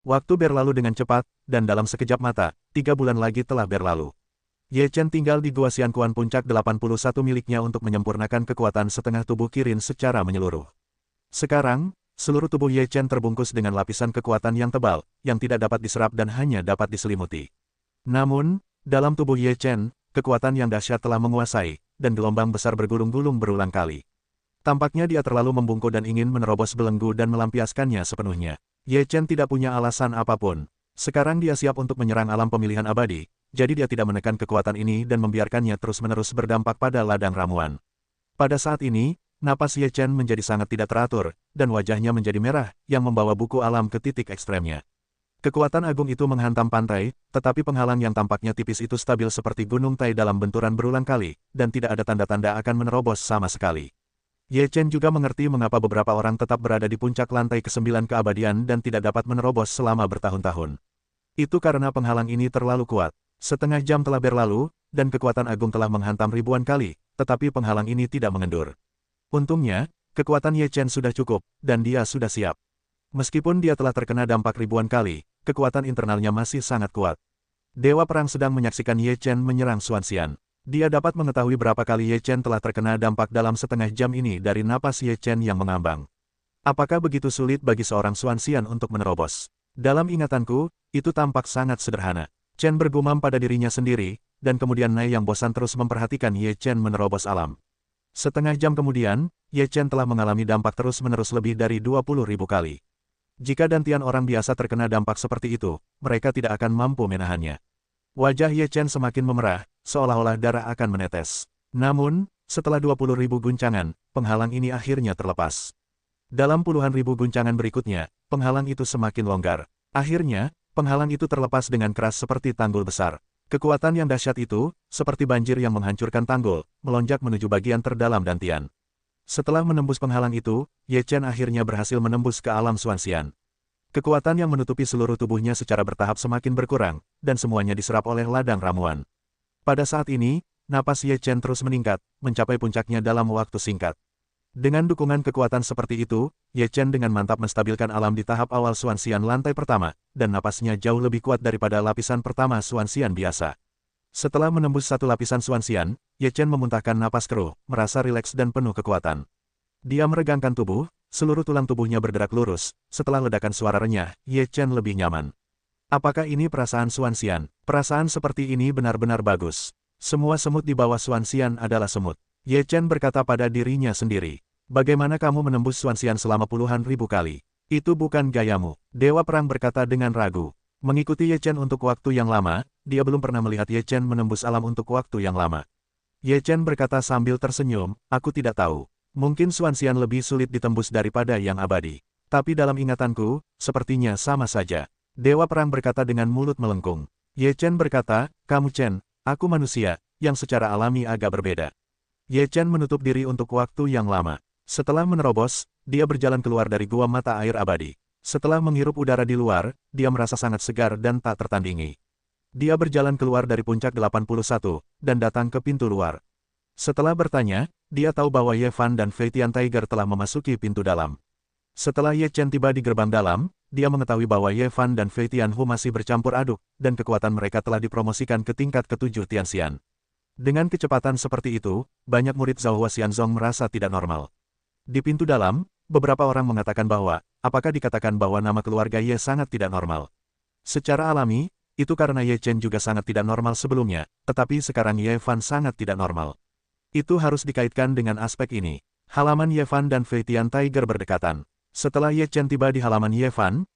Waktu berlalu dengan cepat, dan dalam sekejap mata, 3 bulan lagi telah berlalu. Ye Chen tinggal di Gua Xianquan Puncak 81 miliknya untuk menyempurnakan kekuatan setengah tubuh Kirin secara menyeluruh. Sekarang, seluruh tubuh Ye Chen terbungkus dengan lapisan kekuatan yang tebal, yang tidak dapat diserap dan hanya dapat diselimuti. Namun, dalam tubuh Ye Chen, kekuatan yang dahsyat telah menguasai, dan gelombang besar bergulung-gulung berulang kali. Tampaknya dia terlalu membungkuk dan ingin menerobos belenggu dan melampiaskannya sepenuhnya. Ye Chen tidak punya alasan apapun. Sekarang dia siap untuk menyerang alam pemilihan abadi, jadi dia tidak menekan kekuatan ini dan membiarkannya terus-menerus berdampak pada ladang ramuan. Pada saat ini, napas Ye Chen menjadi sangat tidak teratur, dan wajahnya menjadi merah, yang membawa buku alam ke titik ekstremnya. Kekuatan agung itu menghantam pantai, tetapi penghalang yang tampaknya tipis itu stabil seperti gunung Tai dalam benturan berulang kali, dan tidak ada tanda-tanda akan menerobos sama sekali. Ye Chen juga mengerti mengapa beberapa orang tetap berada di puncak lantai ke-9 keabadian dan tidak dapat menerobos selama bertahun-tahun. Itu karena penghalang ini terlalu kuat. Setengah jam telah berlalu, dan kekuatan agung telah menghantam ribuan kali, tetapi penghalang ini tidak mengendur. Untungnya, kekuatan Ye Chen sudah cukup, dan dia sudah siap. Meskipun dia telah terkena dampak ribuan kali, kekuatan internalnya masih sangat kuat. Dewa Perang sedang menyaksikan Ye Chen menyerang Xuanxian. Dia dapat mengetahui berapa kali Ye Chen telah terkena dampak dalam setengah jam ini dari napas Ye Chen yang mengambang. Apakah begitu sulit bagi seorang Xuanxian untuk menerobos? Dalam ingatanku, itu tampak sangat sederhana. Chen bergumam pada dirinya sendiri, dan kemudian Nai yang bosan terus memperhatikan Ye Chen menerobos alam. Setengah jam kemudian, Ye Chen telah mengalami dampak terus-menerus lebih dari 20.000 kali. Jika dantian orang biasa terkena dampak seperti itu, mereka tidak akan mampu menahannya. Wajah Ye Chen semakin memerah, seolah-olah darah akan menetes. Namun, setelah 20.000 guncangan, penghalang ini akhirnya terlepas. Dalam puluhan ribu guncangan berikutnya, penghalang itu semakin longgar. Akhirnya, penghalang itu terlepas dengan keras seperti tanggul besar. Kekuatan yang dahsyat itu, seperti banjir yang menghancurkan tanggul, melonjak menuju bagian terdalam dantian. Setelah menembus penghalang itu, Ye Chen akhirnya berhasil menembus ke alam Xuanxian. Kekuatan yang menutupi seluruh tubuhnya secara bertahap semakin berkurang, dan semuanya diserap oleh ladang ramuan. Pada saat ini, napas Ye Chen terus meningkat, mencapai puncaknya dalam waktu singkat. Dengan dukungan kekuatan seperti itu, Ye Chen dengan mantap menstabilkan alam di tahap awal Xuanxian lantai pertama, dan napasnya jauh lebih kuat daripada lapisan pertama Xuanxian biasa. Setelah menembus satu lapisan Xuanxian, Ye Chen memuntahkan napas keruh, merasa rileks dan penuh kekuatan. Dia meregangkan tubuh, seluruh tulang tubuhnya bergerak lurus. Setelah ledakan suara renyah, Ye Chen lebih nyaman. Apakah ini perasaan Xuanxian? Perasaan seperti ini benar-benar bagus. Semua semut di bawah Xuanxian adalah semut. Ye Chen berkata pada dirinya sendiri. Bagaimana kamu menembus Xuanxian selama puluhan ribu kali? Itu bukan gayamu. Dewa Perang berkata dengan ragu. Mengikuti Ye Chen untuk waktu yang lama, dia belum pernah melihat Ye Chen menembus alam untuk waktu yang lama. Ye Chen berkata sambil tersenyum, aku tidak tahu. Mungkin Xuanxian lebih sulit ditembus daripada yang abadi. Tapi dalam ingatanku, sepertinya sama saja. Dewa Perang berkata dengan mulut melengkung. Ye Chen berkata, kamu Chen, aku manusia, yang secara alami agak berbeda. Ye Chen menutup diri untuk waktu yang lama. Setelah menerobos, dia berjalan keluar dari gua mata air abadi. Setelah menghirup udara di luar, dia merasa sangat segar dan tak tertandingi. Dia berjalan keluar dari puncak 81, dan datang ke pintu luar. Setelah bertanya, dia tahu bahwa Ye Fan dan Fei Tian Tiger telah memasuki pintu dalam. Setelah Ye Chen tiba di gerbang dalam, dia mengetahui bahwa Ye Fan dan Fei Tianhu masih bercampur aduk, dan kekuatan mereka telah dipromosikan ke tingkat ke-7 Tianxian. Dengan kecepatan seperti itu, banyak murid Zhao Huaxianzong merasa tidak normal. Di pintu dalam, beberapa orang mengatakan bahwa, apakah dikatakan bahwa nama keluarga Ye sangat tidak normal? Secara alami, itu karena Ye Chen juga sangat tidak normal sebelumnya, tetapi sekarang Ye Fan sangat tidak normal. Itu harus dikaitkan dengan aspek ini. Halaman Ye Fan dan Fei Tian Tiger berdekatan. Setelah Ye Chen tiba di halaman Ye Fan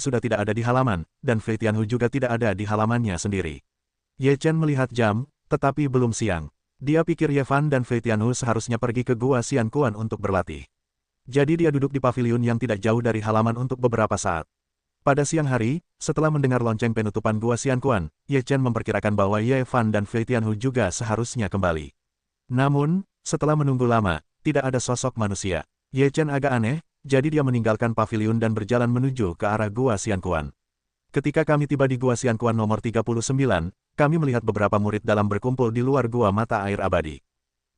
sudah tidak ada di halaman, dan Fei Tianhu juga tidak ada di halamannya sendiri. Ye Chen melihat jam, tetapi belum siang. Dia pikir Ye Fan dan Fei Tianhu seharusnya pergi ke Gua Xianquan untuk berlatih. Jadi dia duduk di pavilion yang tidak jauh dari halaman untuk beberapa saat. Pada siang hari, setelah mendengar lonceng penutupan Gua Xianquan, Ye Chen memperkirakan bahwa Ye Fan dan Fei Tianhu juga seharusnya kembali. Namun, setelah menunggu lama, tidak ada sosok manusia. Ye Chen agak aneh, jadi dia meninggalkan pavilion dan berjalan menuju ke arah Gua Xianquan. Ketika kami tiba di Gua Xianquan nomor 39, kami melihat beberapa murid dalam berkumpul di luar Gua Mata Air Abadi.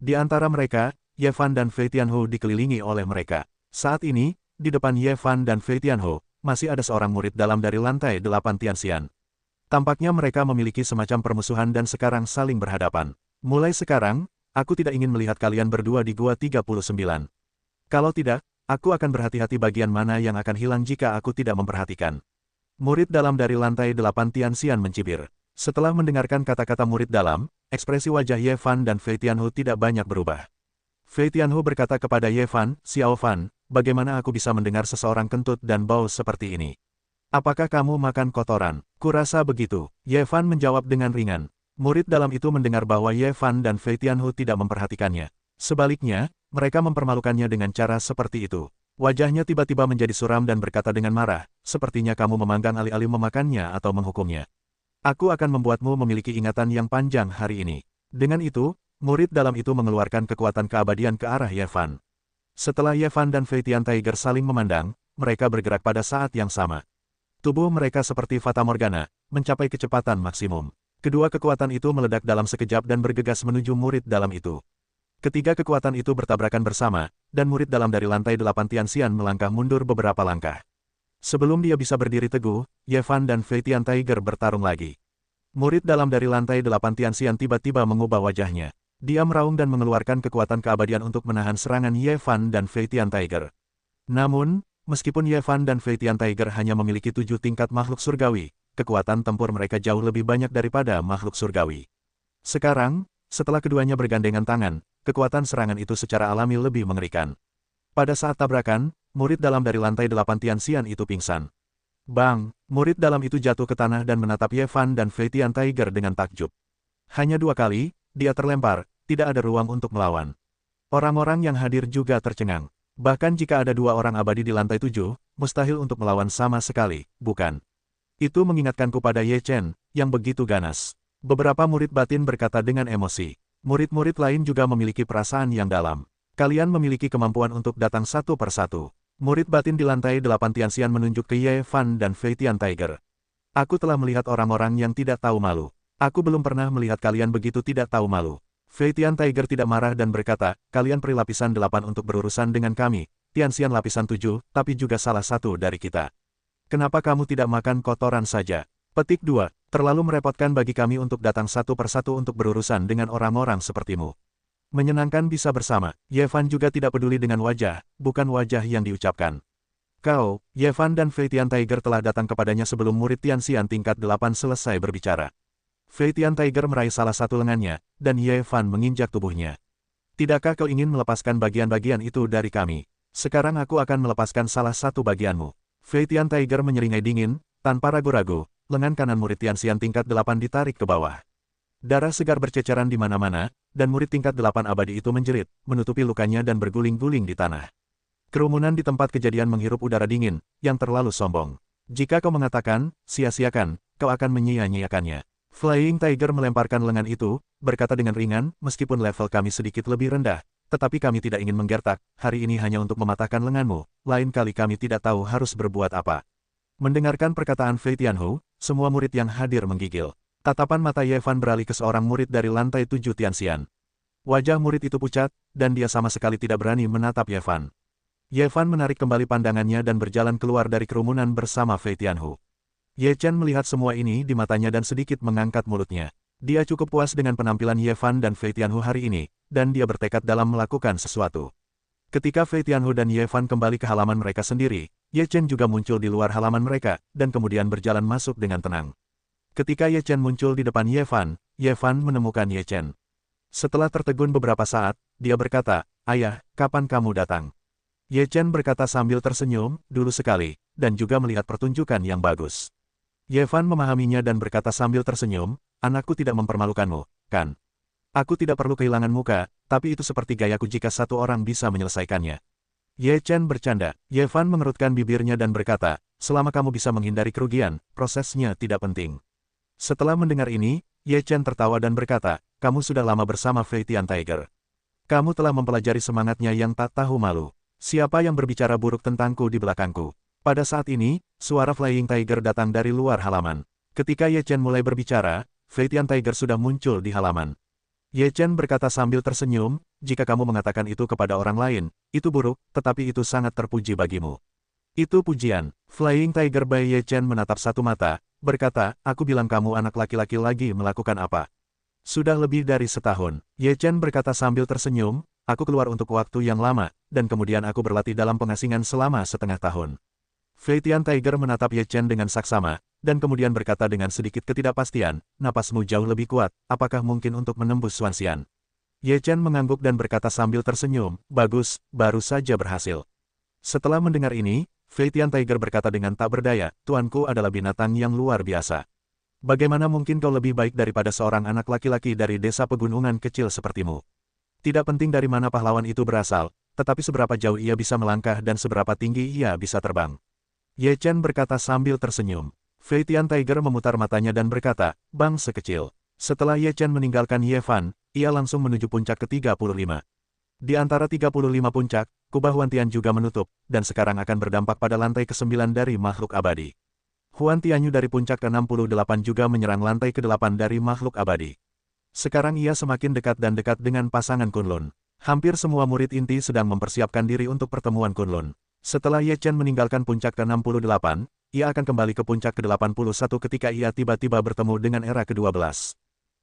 Di antara mereka, Ye Fan dan Fei Tianhu dikelilingi oleh mereka. Saat ini, di depan Ye Fan dan Fei Tianhu, masih ada seorang murid dalam dari lantai 8 Tianxian. Tampaknya mereka memiliki semacam permusuhan dan sekarang saling berhadapan. Mulai sekarang, aku tidak ingin melihat kalian berdua di Gua 39. Kalau tidak, aku akan berhati-hati bagian mana yang akan hilang jika aku tidak memperhatikan. Murid dalam dari lantai 8 Tianxian mencibir. Setelah mendengarkan kata-kata murid dalam, ekspresi wajah Ye Fan dan Fei Tianhu tidak banyak berubah. Fei Tianhu berkata kepada Ye Fan, "Xiao Fan, bagaimana aku bisa mendengar seseorang kentut dan bau seperti ini? Apakah kamu makan kotoran?" "Kurasa begitu," Ye Fan menjawab dengan ringan. Murid dalam itu mendengar bahwa Ye Fan dan Fei Tianhu tidak memperhatikannya. Sebaliknya, mereka mempermalukannya dengan cara seperti itu. Wajahnya tiba-tiba menjadi suram dan berkata dengan marah, "Sepertinya kamu memanggang alih-alih memakannya atau menghukumnya. Aku akan membuatmu memiliki ingatan yang panjang hari ini." Dengan itu, murid dalam itu mengeluarkan kekuatan keabadian ke arah Ye Fan. Setelah Ye Fan dan Fei Tian Tiger saling memandang, mereka bergerak pada saat yang sama. Tubuh mereka seperti Fata Morgana, mencapai kecepatan maksimum. Kedua kekuatan itu meledak dalam sekejap dan bergegas menuju murid dalam itu. Ketiga kekuatan itu bertabrakan bersama, dan murid dalam dari lantai 8 Tianxian melangkah mundur beberapa langkah. Sebelum dia bisa berdiri teguh, Ye Fan dan Fei Tian Tiger bertarung lagi. Murid dalam dari lantai 8 Tianxian tiba-tiba mengubah wajahnya. Dia meraung dan mengeluarkan kekuatan keabadian untuk menahan serangan Ye Fan dan Fei Tian Tiger. Namun, meskipun Ye Fan dan Fei Tian Tiger hanya memiliki 7 tingkat makhluk surgawi, kekuatan tempur mereka jauh lebih banyak daripada makhluk surgawi. Sekarang, setelah keduanya bergandengan tangan, kekuatan serangan itu secara alami lebih mengerikan. Pada saat tabrakan, murid dalam dari lantai 8 Tianxian itu pingsan. Bang! Murid dalam itu jatuh ke tanah dan menatap Ye Fan dan Fei Tian Tiger dengan takjub. Hanya 2 kali, dia terlempar, tidak ada ruang untuk melawan. Orang-orang yang hadir juga tercengang. Bahkan jika ada 2 orang abadi di lantai 7, mustahil untuk melawan sama sekali, bukan? Itu mengingatkanku pada Ye Chen, yang begitu ganas. Beberapa murid batin berkata dengan emosi. Murid-murid lain juga memiliki perasaan yang dalam. Kalian memiliki kemampuan untuk datang satu persatu. Murid batin di lantai 8 Tianxian menunjuk ke Ye Fan dan Fei Tian Tiger. Aku telah melihat orang-orang yang tidak tahu malu. Aku belum pernah melihat kalian begitu tidak tahu malu. Fei Tian Tiger tidak marah dan berkata, "Kalian peri lapisan 8 untuk berurusan dengan kami, Tianxian lapisan 7, tapi juga salah satu dari kita. Kenapa kamu tidak makan kotoran saja?" Petik 2. Terlalu merepotkan bagi kami untuk datang satu persatu untuk berurusan dengan orang-orang sepertimu. Menyenangkan bisa bersama. Ye Fan juga tidak peduli dengan wajah, bukan wajah yang diucapkan. Kau, Ye Fan dan Fei Tian Tiger telah datang kepadanya sebelum murid Tianxian tingkat 8 selesai berbicara. Fei Tian Tiger meraih salah satu lengannya, dan Ye Fan menginjak tubuhnya. "Tidakkah kau ingin melepaskan bagian-bagian itu dari kami? Sekarang aku akan melepaskan salah satu bagianmu." Fei Tian Tiger menyeringai dingin, tanpa ragu-ragu, lengan kanan murid Tianxian tingkat 8 ditarik ke bawah. Darah segar berceceran di mana-mana, dan murid tingkat 8 abadi itu menjerit, menutupi lukanya dan berguling-guling di tanah. Kerumunan di tempat kejadian menghirup udara dingin, yang terlalu sombong. "Jika kau mengatakan, sia-siakan, kau akan menyia-nyiakannya." Flying Tiger melemparkan lengan itu, berkata dengan ringan, "Meskipun level kami sedikit lebih rendah, tetapi kami tidak ingin menggertak, hari ini hanya untuk mematahkan lenganmu, lain kali kami tidak tahu harus berbuat apa." Mendengarkan perkataan Fei Tianhu, semua murid yang hadir menggigil. Tatapan mata Ye Fan beralih ke seorang murid dari lantai 7 Tianxian. Wajah murid itu pucat, dan dia sama sekali tidak berani menatap Ye Fan. Ye Fan menarik kembali pandangannya dan berjalan keluar dari kerumunan bersama Fei Tianhu. Ye Chen melihat semua ini di matanya dan sedikit mengangkat mulutnya. Dia cukup puas dengan penampilan Ye Fan dan Fei Tianhu hari ini, dan dia bertekad dalam melakukan sesuatu. Ketika Fei Tianhu dan Ye Fan kembali ke halaman mereka sendiri, Ye Chen juga muncul di luar halaman mereka, dan kemudian berjalan masuk dengan tenang. Ketika Ye Chen muncul di depan Ye Fan menemukan Ye Chen. Setelah tertegun beberapa saat, dia berkata, "Ayah, kapan kamu datang?" Ye Chen berkata sambil tersenyum, "Dulu sekali," dan juga melihat pertunjukan yang bagus. Ye Fan memahaminya dan berkata sambil tersenyum, "Anakku tidak mempermalukanmu, kan? Aku tidak perlu kehilangan muka, tapi itu seperti gayaku jika satu orang bisa menyelesaikannya." Ye Chen bercanda. Ye Fan mengerutkan bibirnya dan berkata, "Selama kamu bisa menghindari kerugian, prosesnya tidak penting." Setelah mendengar ini, Ye Chen tertawa dan berkata, "Kamu sudah lama bersama Fei Tian Tiger. Kamu telah mempelajari semangatnya yang tak tahu malu. Siapa yang berbicara buruk tentangku di belakangku?" Pada saat ini, suara Flying Tiger datang dari luar halaman. Ketika Ye Chen mulai berbicara, Fei Tian Tiger sudah muncul di halaman. Ye Chen berkata sambil tersenyum, "Jika kamu mengatakan itu kepada orang lain, itu buruk, tetapi itu sangat terpuji bagimu. Itu pujian. Flying Tiger by Ye Chen menatap satu mata, berkata, aku bilang kamu anak laki-laki lagi melakukan apa? Sudah lebih dari setahun. Ye Chen berkata sambil tersenyum, aku keluar untuk waktu yang lama, dan kemudian aku berlatih dalam pengasingan selama setengah tahun. Feitian Tiger menatap Ye Chen dengan saksama, dan kemudian berkata dengan sedikit ketidakpastian, napasmu jauh lebih kuat, apakah mungkin untuk menembus Xuanxian? Ye Chen mengangguk dan berkata sambil tersenyum, bagus, baru saja berhasil. Setelah mendengar ini, Feitian Tiger berkata dengan tak berdaya, tuanku adalah binatang yang luar biasa. Bagaimana mungkin kau lebih baik daripada seorang anak laki-laki dari desa pegunungan kecil sepertimu? Tidak penting dari mana pahlawan itu berasal, tetapi seberapa jauh ia bisa melangkah dan seberapa tinggi ia bisa terbang. Ye Chen berkata sambil tersenyum. Feitian Tiger memutar matanya dan berkata, bang sekecil. Setelah Ye Chen meninggalkan Ye Fan, ia langsung menuju puncak ke-35. Di antara 35 puncak, kubah Huan Tian juga menutup, dan sekarang akan berdampak pada lantai ke-9 dari makhluk abadi. Huan Tianyu dari puncak ke-68 juga menyerang lantai ke-8 dari makhluk abadi. Sekarang ia semakin dekat dan dekat dengan pasangan Kunlun. Hampir semua murid inti sedang mempersiapkan diri untuk pertemuan Kunlun. Setelah Ye Chen meninggalkan puncak ke-68, ia akan kembali ke puncak ke-81 ketika ia tiba-tiba bertemu dengan era ke-12.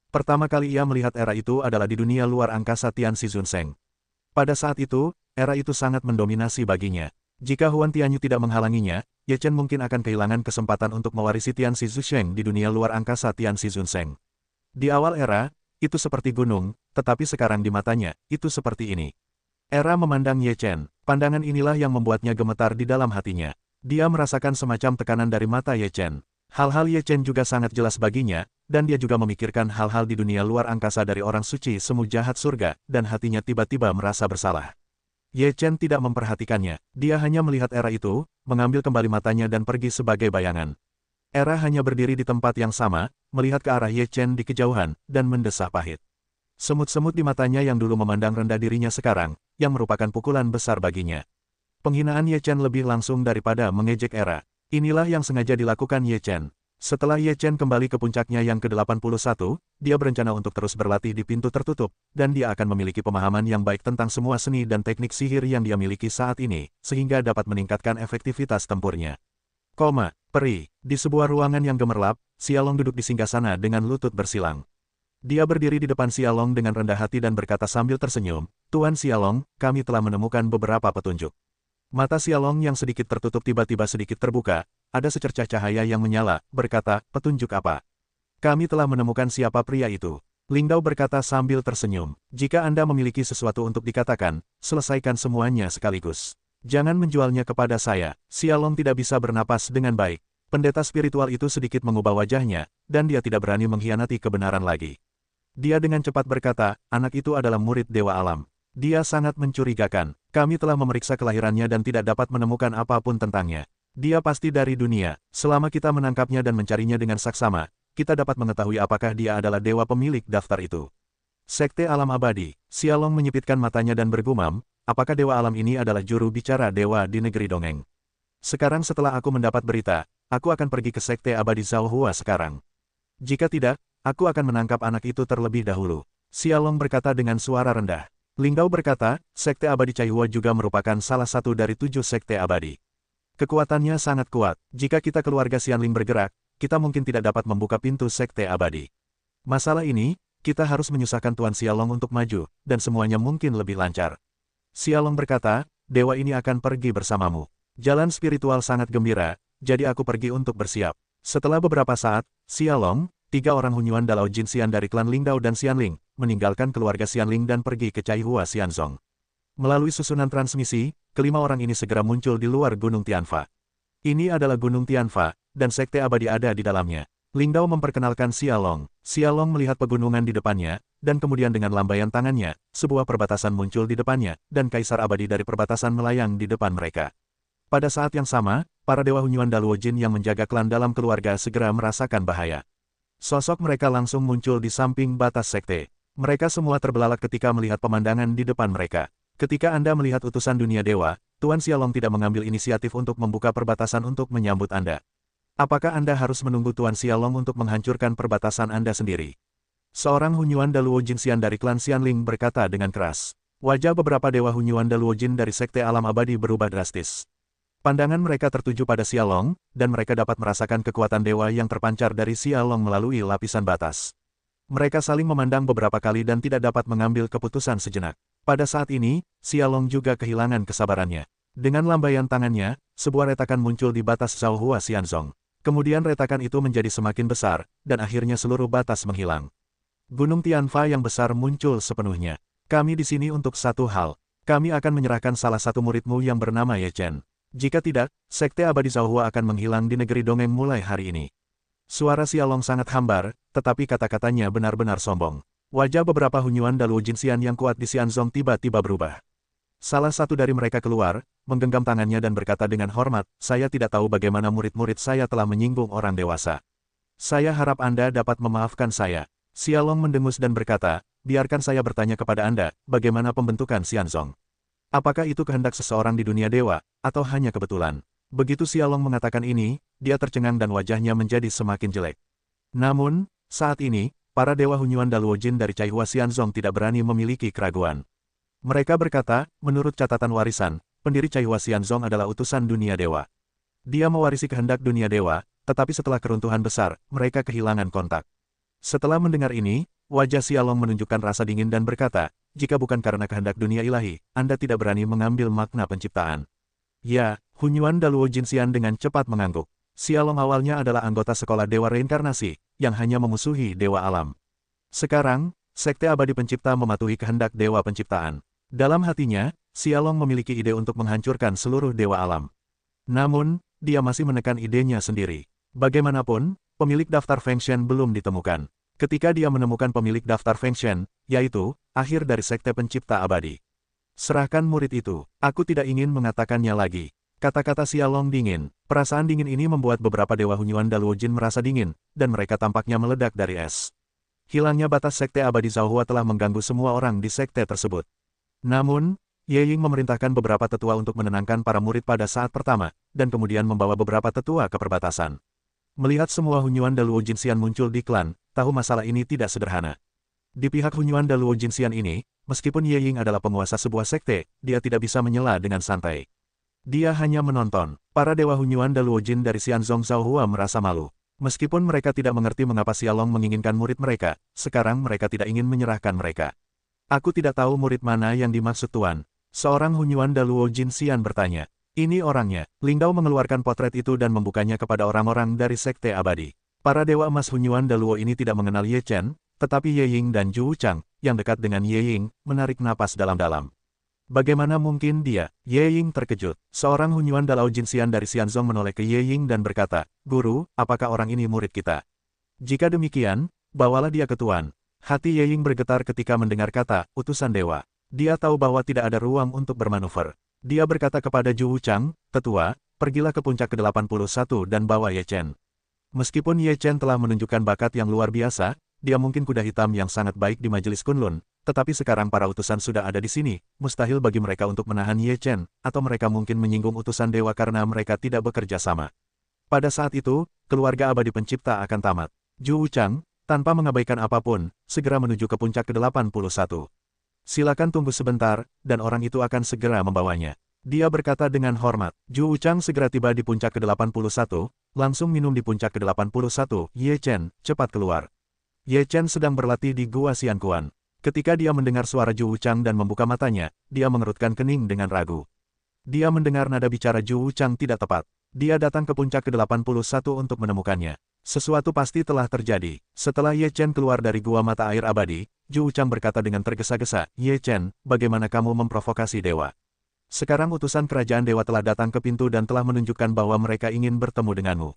Pertama kali ia melihat era itu adalah di dunia luar angkasa Tianxi Zunseng. Pada saat itu, era itu sangat mendominasi baginya. Jika Huan Tianyu tidak menghalanginya, Ye Chen mungkin akan kehilangan kesempatan untuk mewarisi Tianxi Zunseng di dunia luar angkasa Tianxi Zunseng. Di awal era, itu seperti gunung, tetapi sekarang di matanya, itu seperti ini. Era memandang Ye Chen, pandangan inilah yang membuatnya gemetar di dalam hatinya. Dia merasakan semacam tekanan dari mata Ye Chen. Hal-hal Ye Chen juga sangat jelas baginya, dan dia juga memikirkan hal-hal di dunia luar angkasa dari orang suci semu jahat surga, dan hatinya tiba-tiba merasa bersalah. Ye Chen tidak memperhatikannya, dia hanya melihat era itu, mengambil kembali matanya dan pergi sebagai bayangan. Era hanya berdiri di tempat yang sama, melihat ke arah Ye Chen di kejauhan, dan mendesah pahit. Semut-semut di matanya yang dulu memandang rendah dirinya sekarang, yang merupakan pukulan besar baginya. Penghinaan Ye Chen lebih langsung daripada mengejek era. Inilah yang sengaja dilakukan Ye Chen. Setelah Ye Chen kembali ke puncaknya yang ke-81, dia berencana untuk terus berlatih di pintu tertutup, dan dia akan memiliki pemahaman yang baik tentang semua seni dan teknik sihir yang dia miliki saat ini, sehingga dapat meningkatkan efektivitas tempurnya. Peri. Di sebuah ruangan yang gemerlap, Xiaolong duduk di singgasana dengan lutut bersilang. Dia berdiri di depan Xiaolong dengan rendah hati dan berkata sambil tersenyum, Tuan Xiaolong, kami telah menemukan beberapa petunjuk. Mata Xiaolong yang sedikit tertutup tiba-tiba sedikit terbuka, ada secercah cahaya yang menyala, berkata, petunjuk apa? Kami telah menemukan siapa pria itu. Lingdao berkata sambil tersenyum, jika Anda memiliki sesuatu untuk dikatakan, selesaikan semuanya sekaligus. Jangan menjualnya kepada saya. Xiaolong tidak bisa bernapas dengan baik. Pendeta spiritual itu sedikit mengubah wajahnya, dan dia tidak berani mengkhianati kebenaran lagi. Dia dengan cepat berkata, anak itu adalah murid Dewa Alam. Dia sangat mencurigakan. Kami telah memeriksa kelahirannya dan tidak dapat menemukan apapun tentangnya. Dia pasti dari dunia. Selama kita menangkapnya dan mencarinya dengan saksama, kita dapat mengetahui apakah dia adalah dewa pemilik daftar itu. Sekte Alam Abadi. Xiaolong menyipitkan matanya dan bergumam, apakah Dewa Alam ini adalah juru bicara dewa di negeri dongeng? Sekarang setelah aku mendapat berita, aku akan pergi ke Sekte Abadi Zhao Hua sekarang. Jika tidak, aku akan menangkap anak itu terlebih dahulu. Xiaolong berkata dengan suara rendah. Lingdao berkata, Sekte Abadi Cai Hua juga merupakan salah satu dari 7 sekte abadi. Kekuatannya sangat kuat. Jika kita keluarga Xianling bergerak, kita mungkin tidak dapat membuka pintu sekte abadi. Masalah ini, kita harus menyusahkan Tuan Xiaolong untuk maju, dan semuanya mungkin lebih lancar. Xiaolong berkata, dewa ini akan pergi bersamamu. Jalan spiritual sangat gembira, jadi aku pergi untuk bersiap. Setelah beberapa saat, Xiaolong, 3 orang Hunyuan Dalao Jin Xian dari klan Lingdao dan Xianling, meninggalkan keluarga Xianling dan pergi ke Cai Hua Xianzong. Melalui susunan transmisi, kelima orang ini segera muncul di luar Gunung Tianfa. Ini adalah Gunung Tianfa, dan sekte abadi ada di dalamnya. Lingdao memperkenalkan Xiaolong. Xiaolong melihat pegunungan di depannya, dan kemudian dengan lambaian tangannya, sebuah perbatasan muncul di depannya, dan kaisar abadi dari perbatasan melayang di depan mereka. Pada saat yang sama, para dewa Hunyuan Daluo Jin yang menjaga klan dalam keluarga segera merasakan bahaya. Sosok mereka langsung muncul di samping batas sekte. Mereka semua terbelalak ketika melihat pemandangan di depan mereka. Ketika Anda melihat utusan dunia dewa, Tuan Xiaolong tidak mengambil inisiatif untuk membuka perbatasan untuk menyambut Anda. Apakah Anda harus menunggu Tuan Xiaolong untuk menghancurkan perbatasan Anda sendiri? Seorang Hunyuan Daluo Jin Xian dari klan Xianling berkata dengan keras. Wajah beberapa dewa Hunyuan Daluo Jin dari sekte alam abadi berubah drastis. Pandangan mereka tertuju pada Xiaolong, dan mereka dapat merasakan kekuatan dewa yang terpancar dari Xiaolong melalui lapisan batas. Mereka saling memandang beberapa kali dan tidak dapat mengambil keputusan sejenak. Pada saat ini, Xiaolong juga kehilangan kesabarannya. Dengan lambaian tangannya, sebuah retakan muncul di batas Zhaohua Xianzong. Kemudian retakan itu menjadi semakin besar, dan akhirnya seluruh batas menghilang. Gunung Tianfa yang besar muncul sepenuhnya. Kami di sini untuk satu hal. Kami akan menyerahkan salah satu muridmu yang bernama Ye Chen. Jika tidak, Sekte Abadi Zhaohua akan menghilang di negeri dongeng mulai hari ini. Suara Xiaolong sangat hambar, tetapi kata-katanya benar-benar sombong. Wajah beberapa Hunyuan Daluo Jinxian yang kuat di Xianzong tiba-tiba berubah. Salah satu dari mereka keluar, menggenggam tangannya dan berkata dengan hormat, "Saya tidak tahu bagaimana murid-murid saya telah menyinggung orang dewasa. Saya harap Anda dapat memaafkan saya." Xiaolong mendengus dan berkata, "Biarkan saya bertanya kepada Anda, bagaimana pembentukan Xianzong? Apakah itu kehendak seseorang di dunia dewa, atau hanya kebetulan?" Begitu Xiaolong mengatakan ini, dia tercengang dan wajahnya menjadi semakin jelek. Namun, saat ini, para dewa Hunyuan Daluo Jin dari Caihua Xianzong tidak berani memiliki keraguan. Mereka berkata, menurut catatan warisan, pendiri Caihua Xianzong adalah utusan dunia dewa. Dia mewarisi kehendak dunia dewa, tetapi setelah keruntuhan besar, mereka kehilangan kontak. Setelah mendengar ini, wajah Xiaolong menunjukkan rasa dingin dan berkata, "Jika bukan karena kehendak dunia ilahi, Anda tidak berani mengambil makna penciptaan." Ya, Hunyuan Daluo Jinxian dengan cepat mengangguk. Xiaolong awalnya adalah anggota sekolah dewa reinkarnasi, yang hanya memusuhi dewa alam. Sekarang, Sekte Abadi Pencipta mematuhi kehendak dewa penciptaan. Dalam hatinya, Xiaolong memiliki ide untuk menghancurkan seluruh dewa alam. Namun, dia masih menekan idenya sendiri. Bagaimanapun, pemilik daftar Fengshen belum ditemukan. Ketika dia menemukan pemilik daftar Fengshen, yaitu, akhir dari Sekte Pencipta Abadi. "Serahkan murid itu, aku tidak ingin mengatakannya lagi." Kata-kata Xiaolong dingin. Perasaan dingin ini membuat beberapa dewa Hunyuan Daluo Jin merasa dingin, dan mereka tampaknya meledak dari es. Hilangnya batas Sekte Abadi Zhaohua telah mengganggu semua orang di sekte tersebut. Namun, Ye Ying memerintahkan beberapa tetua untuk menenangkan para murid pada saat pertama, dan kemudian membawa beberapa tetua ke perbatasan. Melihat semua Hunyuan Daluo Jinxian muncul di klan, tahu masalah ini tidak sederhana. Di pihak Hunyuan Daluo Jinxian ini, meskipun Ye Ying adalah penguasa sebuah sekte, dia tidak bisa menyela dengan santai. Dia hanya menonton. Para dewa Hunyuan Daluo Jin dari Xianzong Zhaohua merasa malu. Meskipun mereka tidak mengerti mengapa Xiaolong menginginkan murid mereka, sekarang mereka tidak ingin menyerahkan mereka. "Aku tidak tahu murid mana yang dimaksud Tuan." Seorang Hunyuan Daluo Jinxian bertanya. "Ini orangnya." Ling Dao mengeluarkan potret itu dan membukanya kepada orang-orang dari Sekte Abadi. Para dewa emas Hunyuan Daluo ini tidak mengenal Ye Chen, tetapi Ye Ying dan Zhu Wuchang, yang dekat dengan Ye Ying, menarik napas dalam-dalam. Bagaimana mungkin dia? Ye Ying terkejut. Seorang Hunyuan Daluo Jinxian dari Xianzong menoleh ke Ye Ying dan berkata, "Guru, apakah orang ini murid kita? Jika demikian, bawalah dia ke Tuan." Hati Ye Ying bergetar ketika mendengar kata, "utusan dewa." Dia tahu bahwa tidak ada ruang untuk bermanuver. Dia berkata kepada Zhu Wuchang, "Tetua, pergilah ke puncak ke-81 dan bawa Ye Chen." Meskipun Ye Chen telah menunjukkan bakat yang luar biasa, dia mungkin kuda hitam yang sangat baik di majelis Kunlun, tetapi sekarang para utusan sudah ada di sini, mustahil bagi mereka untuk menahan Ye Chen, atau mereka mungkin menyinggung utusan dewa karena mereka tidak bekerja sama. Pada saat itu, keluarga abadi pencipta akan tamat. Zhu Wuchang, tanpa mengabaikan apapun, segera menuju ke puncak ke-81. "Silakan tunggu sebentar, dan orang itu akan segera membawanya." Dia berkata dengan hormat. Zhu Wuchang segera tiba di puncak ke-81, langsung minum di puncak ke-81, "Ye Chen, cepat keluar." Ye Chen sedang berlatih di Gua Xianquan. Ketika dia mendengar suara Zhu Wuchang dan membuka matanya, dia mengerutkan kening dengan ragu. Dia mendengar nada bicara Zhu Wuchang tidak tepat. Dia datang ke puncak ke-81 untuk menemukannya. Sesuatu pasti telah terjadi. Setelah Ye Chen keluar dari Gua Mata Air Abadi, Zhu Wuchang berkata dengan tergesa-gesa, "Ye Chen, bagaimana kamu memprovokasi dewa? Sekarang utusan kerajaan dewa telah datang ke pintu dan telah menunjukkan bahwa mereka ingin bertemu denganmu."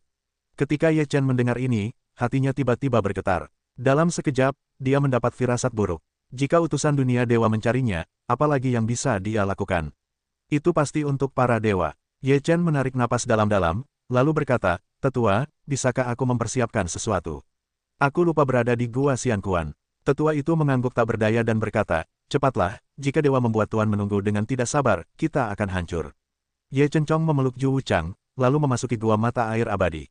Ketika Ye Chen mendengar ini, hatinya tiba-tiba bergetar. Dalam sekejap, dia mendapat firasat buruk. Jika utusan dunia dewa mencarinya, apalagi yang bisa dia lakukan? Itu pasti untuk para dewa. Ye Chen menarik napas dalam-dalam, lalu berkata, "Tetua, bisakah aku mempersiapkan sesuatu? Aku lupa berada di Gua Xianquan." Tetua itu mengangguk tak berdaya dan berkata, "Cepatlah, jika dewa membuat Tuan menunggu dengan tidak sabar, kita akan hancur." Ye Chen Chong memeluk Zhu Wuchang, lalu memasuki Gua Mata Air Abadi.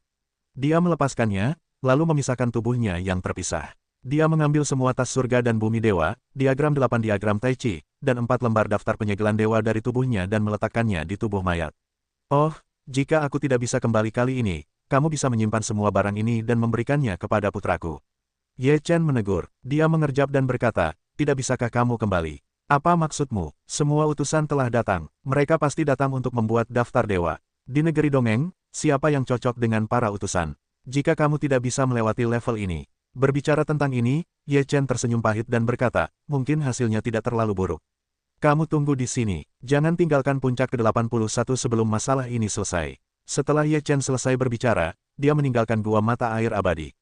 Dia melepaskannya, lalu memisahkan tubuhnya yang terpisah. Dia mengambil semua tas surga dan bumi dewa, diagram 8 diagram Tai Chi, dan 4 lembar daftar penyegelan dewa dari tubuhnya dan meletakkannya di tubuh mayat. "Oh, Jika aku tidak bisa kembali kali ini, kamu bisa menyimpan semua barang ini dan memberikannya kepada putraku. Ye Chen menegur. Dia mengerjap dan berkata, tidak bisakah kamu kembali? Apa maksudmu? Semua utusan telah datang. Mereka pasti datang untuk membuat daftar dewa. Di negeri dongeng, siapa yang cocok dengan para utusan? Jika kamu tidak bisa melewati level ini. Berbicara tentang ini, Ye Chen tersenyum pahit dan berkata, mungkin hasilnya tidak terlalu buruk. Kamu tunggu di sini. Jangan tinggalkan puncak ke-81 sebelum masalah ini selesai. Setelah Ye Chen selesai berbicara, dia meninggalkan gua mata air abadi.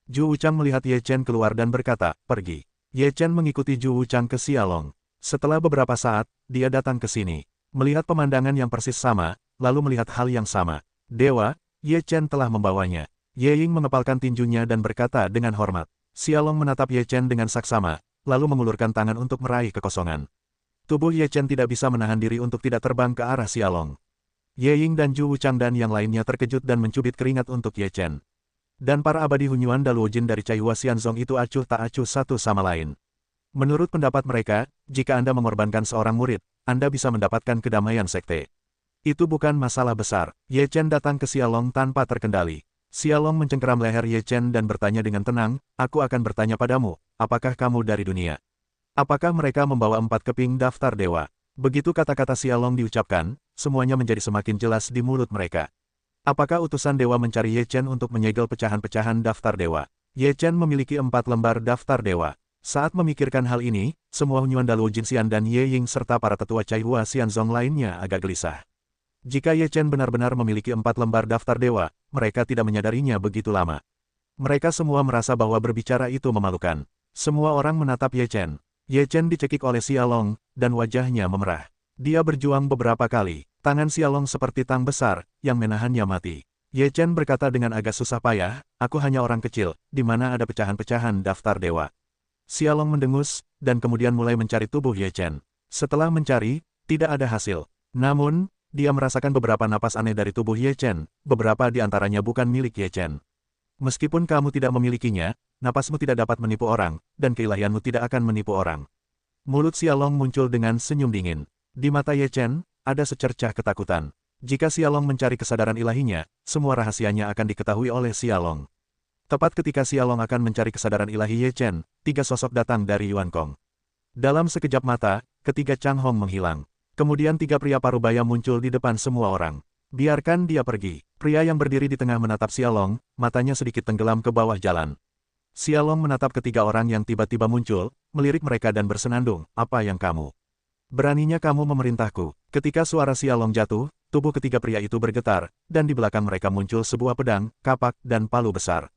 Zhu Wuchang melihat Ye Chen keluar dan berkata, pergi. Ye Chen mengikuti Zhu Wuchang ke Xiaolong. Setelah beberapa saat, dia datang ke sini. Melihat pemandangan yang persis sama, lalu melihat hal yang sama. Dewa, Ye Chen telah membawanya. Ye Ying mengepalkan tinjunya dan berkata dengan hormat. Xiaolong menatap Ye Chen dengan saksama, lalu mengulurkan tangan untuk meraih kekosongan. Tubuh Ye Chen tidak bisa menahan diri untuk tidak terbang ke arah Xiaolong. Ye Ying dan Zhu Wuchang dan yang lainnya terkejut dan mencubit keringat untuk Ye Chen. Dan para abadi Hunyuan Daluojin dari Caihua Xianzong itu acuh tak acuh satu sama lain. Menurut pendapat mereka, jika Anda mengorbankan seorang murid, Anda bisa mendapatkan kedamaian sekte. Itu bukan masalah besar. Ye Chen datang ke Xiaolong tanpa terkendali. Xiaolong mencengkeram leher Ye Chen dan bertanya dengan tenang, aku akan bertanya padamu, apakah kamu dari dunia? Apakah mereka membawa 4 keping daftar dewa? Begitu kata-kata Xiaolong diucapkan, semuanya menjadi semakin jelas di mulut mereka. Apakah utusan dewa mencari Ye Chen untuk menyegel pecahan-pecahan daftar dewa? Ye Chen memiliki 4 lembar daftar dewa. Saat memikirkan hal ini, semua Hunyuan Daluo Jinxian dan Ye Ying serta para tetua Caihua Xianzong lainnya agak gelisah. Jika Ye Chen benar-benar memiliki 4 lembar daftar dewa, mereka tidak menyadarinya begitu lama. Mereka semua merasa bahwa berbicara itu memalukan. Semua orang menatap Ye Chen. Ye Chen dicekik oleh Xiaolong, dan wajahnya memerah. Dia berjuang beberapa kali. Tangan Xiaolong seperti tang besar, yang menahannya mati. Ye Chen berkata dengan agak susah payah, aku hanya orang kecil, di mana ada pecahan-pecahan daftar dewa. Xiaolong mendengus, dan kemudian mulai mencari tubuh Ye Chen. Setelah mencari, tidak ada hasil. Namun, dia merasakan beberapa napas aneh dari tubuh Ye Chen, beberapa di antaranya bukan milik Ye Chen. Meskipun kamu tidak memilikinya, napasmu tidak dapat menipu orang, dan keilahianmu tidak akan menipu orang. Mulut Xiaolong muncul dengan senyum dingin. Di mata Ye Chen, ada secercah ketakutan. Jika Xiaolong mencari kesadaran ilahinya, semua rahasianya akan diketahui oleh Xiaolong. Tepat ketika Xiaolong akan mencari kesadaran ilahi Ye Chen, 3 sosok datang dari Yuan Kong. Dalam sekejap mata, ketiga Chang Hong menghilang. Kemudian 3 pria parubaya muncul di depan semua orang. Biarkan dia pergi. Pria yang berdiri di tengah menatap Xiaolong, matanya sedikit tenggelam ke bawah jalan. Xiaolong menatap ketiga orang yang tiba-tiba muncul, melirik mereka dan bersenandung, apa yang kamu? Beraninya kamu memerintahku. Ketika suara Xiaolong jatuh, tubuh ketiga pria itu bergetar, dan di belakang mereka muncul sebuah pedang, kapak, dan palu besar.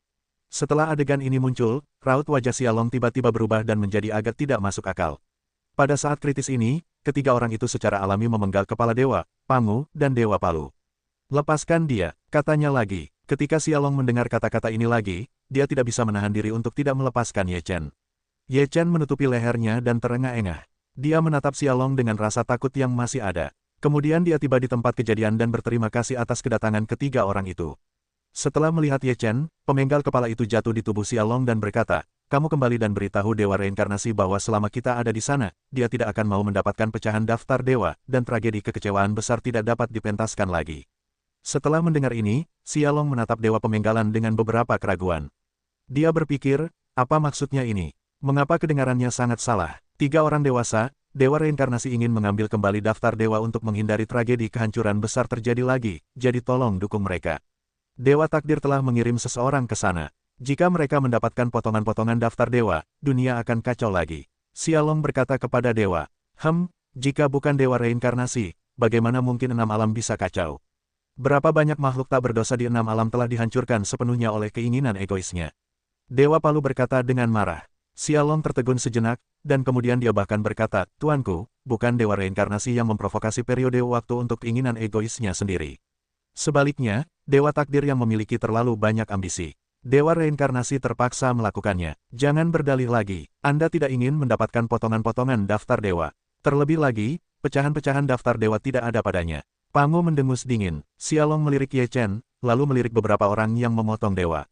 Setelah adegan ini muncul, raut wajah Xiaolong tiba-tiba berubah dan menjadi agak tidak masuk akal. Pada saat kritis ini, ketiga orang itu secara alami memenggal kepala dewa, Pangu, dan dewa palu. Lepaskan dia, katanya lagi. Ketika Xiaolong mendengar kata-kata ini lagi, dia tidak bisa menahan diri untuk tidak melepaskan Ye Chen. Ye Chen menutupi lehernya dan terengah-engah. Dia menatap Xiaolong dengan rasa takut yang masih ada. Kemudian dia tiba di tempat kejadian dan berterima kasih atas kedatangan ketiga orang itu. Setelah melihat Ye Chen, pemenggal kepala itu jatuh di tubuh Xiaolong dan berkata, kamu kembali dan beritahu Dewa Reinkarnasi bahwa selama kita ada di sana, dia tidak akan mau mendapatkan pecahan daftar dewa, dan tragedi kekecewaan besar tidak dapat dipentaskan lagi. Setelah mendengar ini, Xiaolong menatap Dewa Pemenggalan dengan beberapa keraguan. Dia berpikir, apa maksudnya ini? Mengapa kedengarannya sangat salah? 3 orang dewasa, Dewa Reinkarnasi ingin mengambil kembali daftar dewa untuk menghindari tragedi kehancuran besar terjadi lagi, jadi tolong dukung mereka. Dewa Takdir telah mengirim seseorang ke sana. Jika mereka mendapatkan potongan-potongan daftar dewa, dunia akan kacau lagi. Xiaolong berkata kepada dewa, jika bukan Dewa Reinkarnasi, bagaimana mungkin 6 alam bisa kacau? Berapa banyak makhluk tak berdosa di 6 alam telah dihancurkan sepenuhnya oleh keinginan egoisnya. Dewa Palu berkata dengan marah. Xiaolong tertegun sejenak, dan kemudian dia bahkan berkata, Tuanku, bukan Dewa Reinkarnasi yang memprovokasi periode waktu untuk keinginan egoisnya sendiri. Sebaliknya, Dewa Takdir yang memiliki terlalu banyak ambisi. Dewa Reinkarnasi terpaksa melakukannya. Jangan berdalih lagi, Anda tidak ingin mendapatkan potongan-potongan daftar dewa. Terlebih lagi, pecahan-pecahan daftar dewa tidak ada padanya. Pangu mendengus dingin. Xiaolong melirik Ye Chen, lalu melirik beberapa orang yang memotong dewa.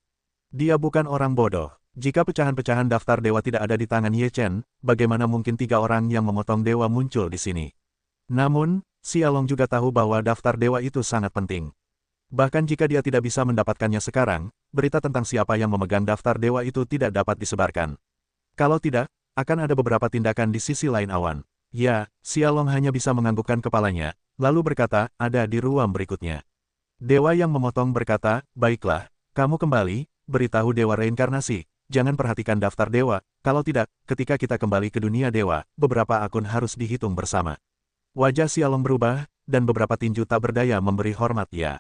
Dia bukan orang bodoh. Jika pecahan-pecahan daftar dewa tidak ada di tangan Ye Chen, bagaimana mungkin 3 orang yang memotong dewa muncul di sini? Namun, Xiaolong juga tahu bahwa daftar dewa itu sangat penting. Bahkan jika dia tidak bisa mendapatkannya sekarang, berita tentang siapa yang memegang daftar dewa itu tidak dapat disebarkan. Kalau tidak, akan ada beberapa tindakan di sisi lain awan. Ya, Xiaolong hanya bisa menganggukkan kepalanya, lalu berkata, ada di ruang berikutnya. Dewa yang memotong berkata, baiklah, kamu kembali, beritahu Dewa Reinkarnasi, jangan perhatikan daftar dewa, kalau tidak, ketika kita kembali ke dunia dewa, beberapa akun harus dihitung bersama. Wajah Xiaolong berubah, dan beberapa tinju tak berdaya memberi hormat ya.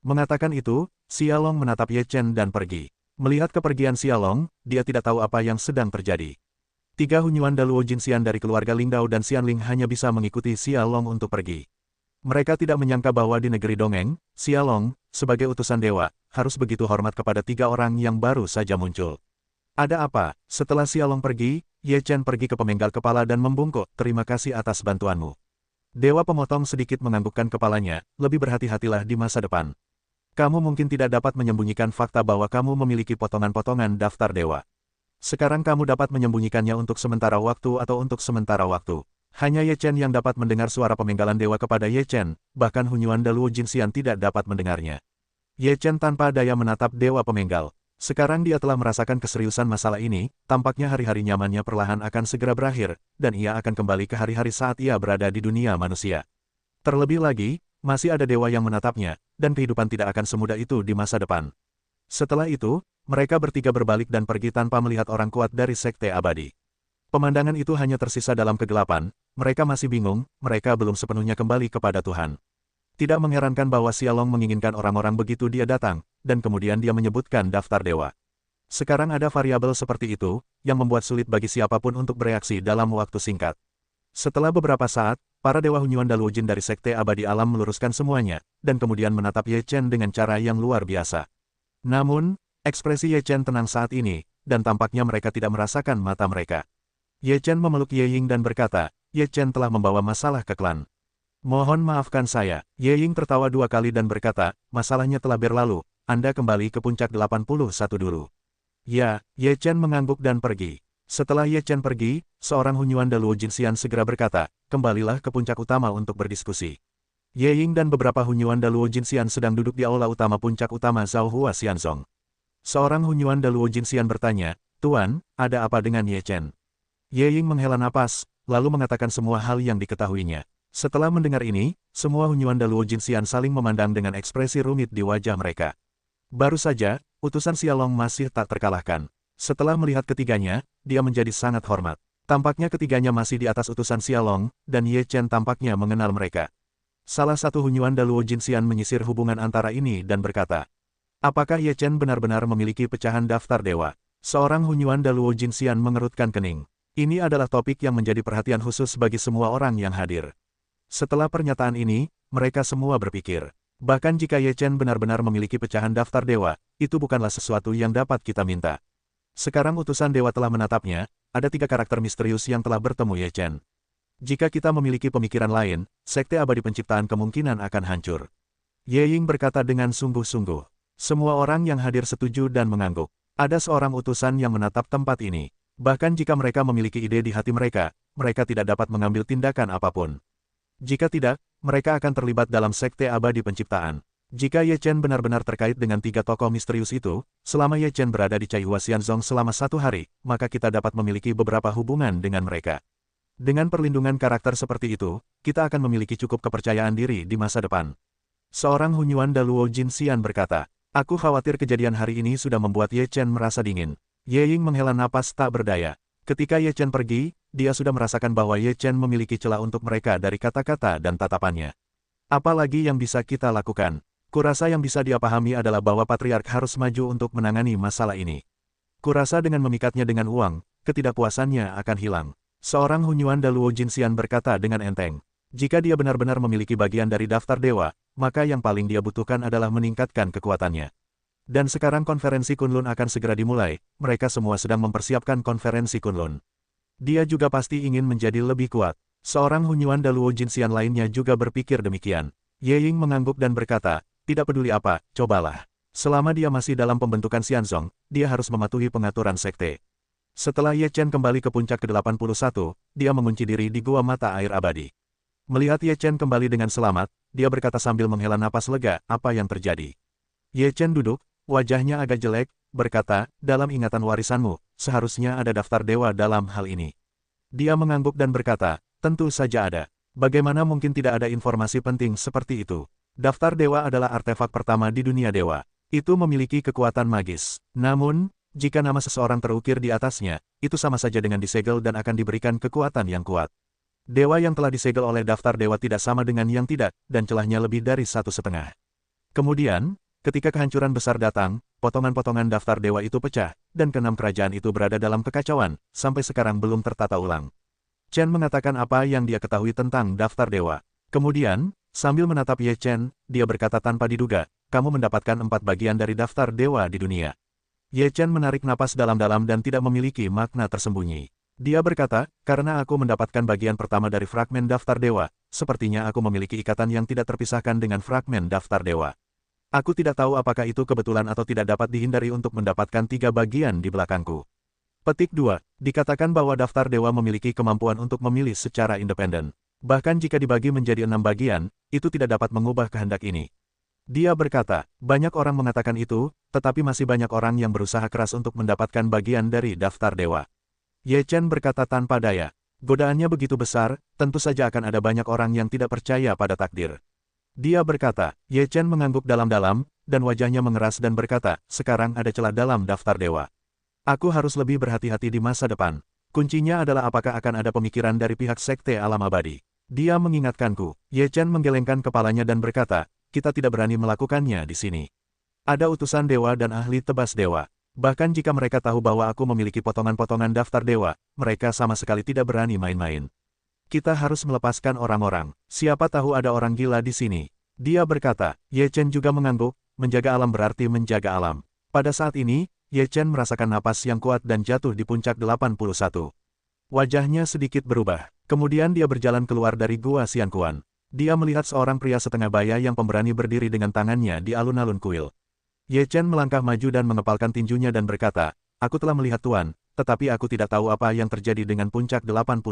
Mengatakan itu, Xiaolong menatap Ye Chen dan pergi. Melihat kepergian Xiaolong, dia tidak tahu apa yang sedang terjadi. 3 Hunyuan Daluo Jinxian dari keluarga Lingdao dan Xianling hanya bisa mengikuti Xiaolong untuk pergi. Mereka tidak menyangka bahwa di negeri dongeng, Xiaolong, sebagai utusan dewa, harus begitu hormat kepada 3 orang yang baru saja muncul. Ada apa? Setelah Xiaolong pergi, Ye Chen pergi ke pemenggal kepala dan membungkuk, terima kasih atas bantuanmu. Dewa pemotong sedikit menganggukkan kepalanya, lebih berhati-hatilah di masa depan. Kamu mungkin tidak dapat menyembunyikan fakta bahwa kamu memiliki potongan-potongan daftar dewa. Sekarang kamu dapat menyembunyikannya untuk sementara waktu atau untuk sementara waktu. Hanya Ye Chen yang dapat mendengar suara pemenggalan dewa kepada Ye Chen, bahkan Hunyuan Daluo Jinxian tidak dapat mendengarnya. Ye Chen tanpa daya menatap dewa pemenggal. Sekarang dia telah merasakan keseriusan masalah ini, tampaknya hari-hari nyamannya perlahan akan segera berakhir, dan ia akan kembali ke hari-hari saat ia berada di dunia manusia. Terlebih lagi, masih ada dewa yang menatapnya, dan kehidupan tidak akan semudah itu di masa depan. Setelah itu, mereka bertiga berbalik dan pergi tanpa melihat orang kuat dari Sekte Abadi. Pemandangan itu hanya tersisa dalam kegelapan, mereka masih bingung, mereka belum sepenuhnya kembali kepada Tuhan. Tidak mengherankan bahwa Xiaolong menginginkan orang-orang begitu dia datang, dan kemudian dia menyebutkan daftar dewa. Sekarang ada variabel seperti itu, yang membuat sulit bagi siapapun untuk bereaksi dalam waktu singkat. Setelah beberapa saat, para dewa Hunyuan Daluo Jin dari Sekte Abadi Alam meluruskan semuanya, dan kemudian menatap Ye Chen dengan cara yang luar biasa. Namun, ekspresi Ye Chen tenang saat ini, dan tampaknya mereka tidak merasakan mata mereka. Ye Chen memeluk Ye Ying dan berkata, Ye Chen telah membawa masalah ke klan. Mohon maafkan saya. Ye Ying tertawa 2 kali dan berkata, masalahnya telah berlalu, Anda kembali ke puncak 81 dulu. Ya, Ye Chen mengangguk dan pergi. Setelah Ye Chen pergi, seorang Hunyuan Daluo Jinxian segera berkata, kembalilah ke puncak utama untuk berdiskusi. Ye Ying dan beberapa Hunyuan Daluo Jinxian sedang duduk di aula utama puncak utama Zhao Hua Xianzong. Seorang Hunyuan Daluo Jinxian bertanya, Tuan, ada apa dengan Ye Chen? Ye Ying menghela napas, lalu mengatakan semua hal yang diketahuinya. Setelah mendengar ini, semua Hunyuan Daluo Jinxian saling memandang dengan ekspresi rumit di wajah mereka. Baru saja, utusan Xiaolong masih tak terkalahkan. Setelah melihat ketiganya, dia menjadi sangat hormat. Tampaknya ketiganya masih di atas utusan Xiaolong, dan Ye Chen tampaknya mengenal mereka. Salah satu Hunyuan Daluo Jinxian menyisir hubungan antara ini dan berkata, apakah Ye Chen benar-benar memiliki pecahan daftar dewa? Seorang Hunyuan Daluo Jinxian mengerutkan kening. Ini adalah topik yang menjadi perhatian khusus bagi semua orang yang hadir. Setelah pernyataan ini, mereka semua berpikir, bahkan jika Ye Chen benar-benar memiliki pecahan daftar dewa, itu bukanlah sesuatu yang dapat kita minta. Sekarang utusan dewa telah menatapnya, ada 3 karakter misterius yang telah bertemu Ye Chen. Jika kita memiliki pemikiran lain, Sekte Abadi Penciptaan kemungkinan akan hancur. Ye Ying berkata dengan sungguh-sungguh. Semua orang yang hadir setuju dan mengangguk. Ada seorang utusan yang menatap tempat ini. Bahkan jika mereka memiliki ide di hati mereka, mereka tidak dapat mengambil tindakan apapun. Jika tidak, mereka akan terlibat dalam Sekte Abadi Penciptaan. Jika Ye Chen benar-benar terkait dengan 3 tokoh misterius itu, selama Ye Chen berada di Cai Hua Xianzong selama 1 hari, maka kita dapat memiliki beberapa hubungan dengan mereka. Dengan perlindungan karakter seperti itu, kita akan memiliki cukup kepercayaan diri di masa depan. Seorang Hunyuan Daluo Jinxian berkata, aku khawatir kejadian hari ini sudah membuat Ye Chen merasa dingin. Ye Ying menghela napas tak berdaya. Ketika Ye Chen pergi, dia sudah merasakan bahwa Ye Chen memiliki celah untuk mereka dari kata-kata dan tatapannya. Apalagi yang bisa kita lakukan? Kurasa yang bisa dia pahami adalah bahwa Patriark harus maju untuk menangani masalah ini. Kurasa dengan memikatnya dengan uang, ketidakpuasannya akan hilang. Seorang Hunyuan Daluo Jinxian berkata dengan enteng. Jika dia benar-benar memiliki bagian dari daftar dewa, maka yang paling dia butuhkan adalah meningkatkan kekuatannya. Dan sekarang konferensi Kunlun akan segera dimulai, mereka semua sedang mempersiapkan konferensi Kunlun. Dia juga pasti ingin menjadi lebih kuat. Seorang Hunyuan Daluo Jinxian lainnya juga berpikir demikian. Ye Ying mengangguk dan berkata, tidak peduli apa, cobalah. Selama dia masih dalam pembentukan Xianzong, dia harus mematuhi pengaturan sekte. Setelah Ye Chen kembali ke puncak ke-81, dia mengunci diri di Gua Mata Air Abadi. Melihat Ye Chen kembali dengan selamat, dia berkata sambil menghela napas lega, apa yang terjadi? Ye Chen duduk, wajahnya agak jelek, berkata, dalam ingatan warisanmu, seharusnya ada daftar dewa dalam hal ini. Dia mengangguk dan berkata, tentu saja ada. Bagaimana mungkin tidak ada informasi penting seperti itu? Daftar dewa adalah artefak pertama di dunia dewa. Itu memiliki kekuatan magis. Namun, jika nama seseorang terukir di atasnya, itu sama saja dengan disegel dan akan diberikan kekuatan yang kuat. Dewa yang telah disegel oleh daftar dewa tidak sama dengan yang tidak, dan celahnya lebih dari 1,5. Kemudian, ketika kehancuran besar datang, potongan-potongan daftar dewa itu pecah, dan keenam kerajaan itu berada dalam kekacauan, sampai sekarang belum tertata ulang. Chen mengatakan apa yang dia ketahui tentang daftar dewa. Kemudian, sambil menatap Ye Chen, dia berkata tanpa diduga, kamu mendapatkan 4 bagian dari daftar dewa di dunia. Ye Chen menarik napas dalam-dalam dan tidak memiliki makna tersembunyi. Dia berkata, karena aku mendapatkan bagian pertama dari fragmen daftar dewa, sepertinya aku memiliki ikatan yang tidak terpisahkan dengan fragmen daftar dewa. Aku tidak tahu apakah itu kebetulan atau tidak dapat dihindari untuk mendapatkan 3 bagian di belakangku. Petik 2. Dikatakan bahwa daftar dewa memiliki kemampuan untuk memilih secara independen. Bahkan jika dibagi menjadi 6 bagian, itu tidak dapat mengubah kehendak ini. Dia berkata, banyak orang mengatakan itu, tetapi masih banyak orang yang berusaha keras untuk mendapatkan bagian dari daftar dewa. Ye Chen berkata tanpa daya, godaannya begitu besar, tentu saja akan ada banyak orang yang tidak percaya pada takdir. Dia berkata, Ye Chen mengangguk dalam-dalam, dan wajahnya mengeras dan berkata, sekarang ada celah dalam daftar dewa. Aku harus lebih berhati-hati di masa depan. Kuncinya adalah apakah akan ada pemikiran dari pihak Sekte Alam Abadi. Dia mengingatkanku. Ye Chen menggelengkan kepalanya dan berkata, kita tidak berani melakukannya di sini. Ada utusan dewa dan ahli tebas dewa. Bahkan jika mereka tahu bahwa aku memiliki potongan-potongan daftar dewa, mereka sama sekali tidak berani main-main. Kita harus melepaskan orang-orang. Siapa tahu ada orang gila di sini. Dia berkata. Ye Chen juga mengangguk, menjaga alam berarti menjaga alam. Pada saat ini, Ye Chen merasakan napas yang kuat dan jatuh di puncak 81. Wajahnya sedikit berubah. Kemudian dia berjalan keluar dari gua Xianquan. Dia melihat seorang pria setengah baya yang pemberani berdiri dengan tangannya di alun-alun kuil. Ye Chen melangkah maju dan mengepalkan tinjunya dan berkata, aku telah melihat Tuan, tetapi aku tidak tahu apa yang terjadi dengan puncak 81.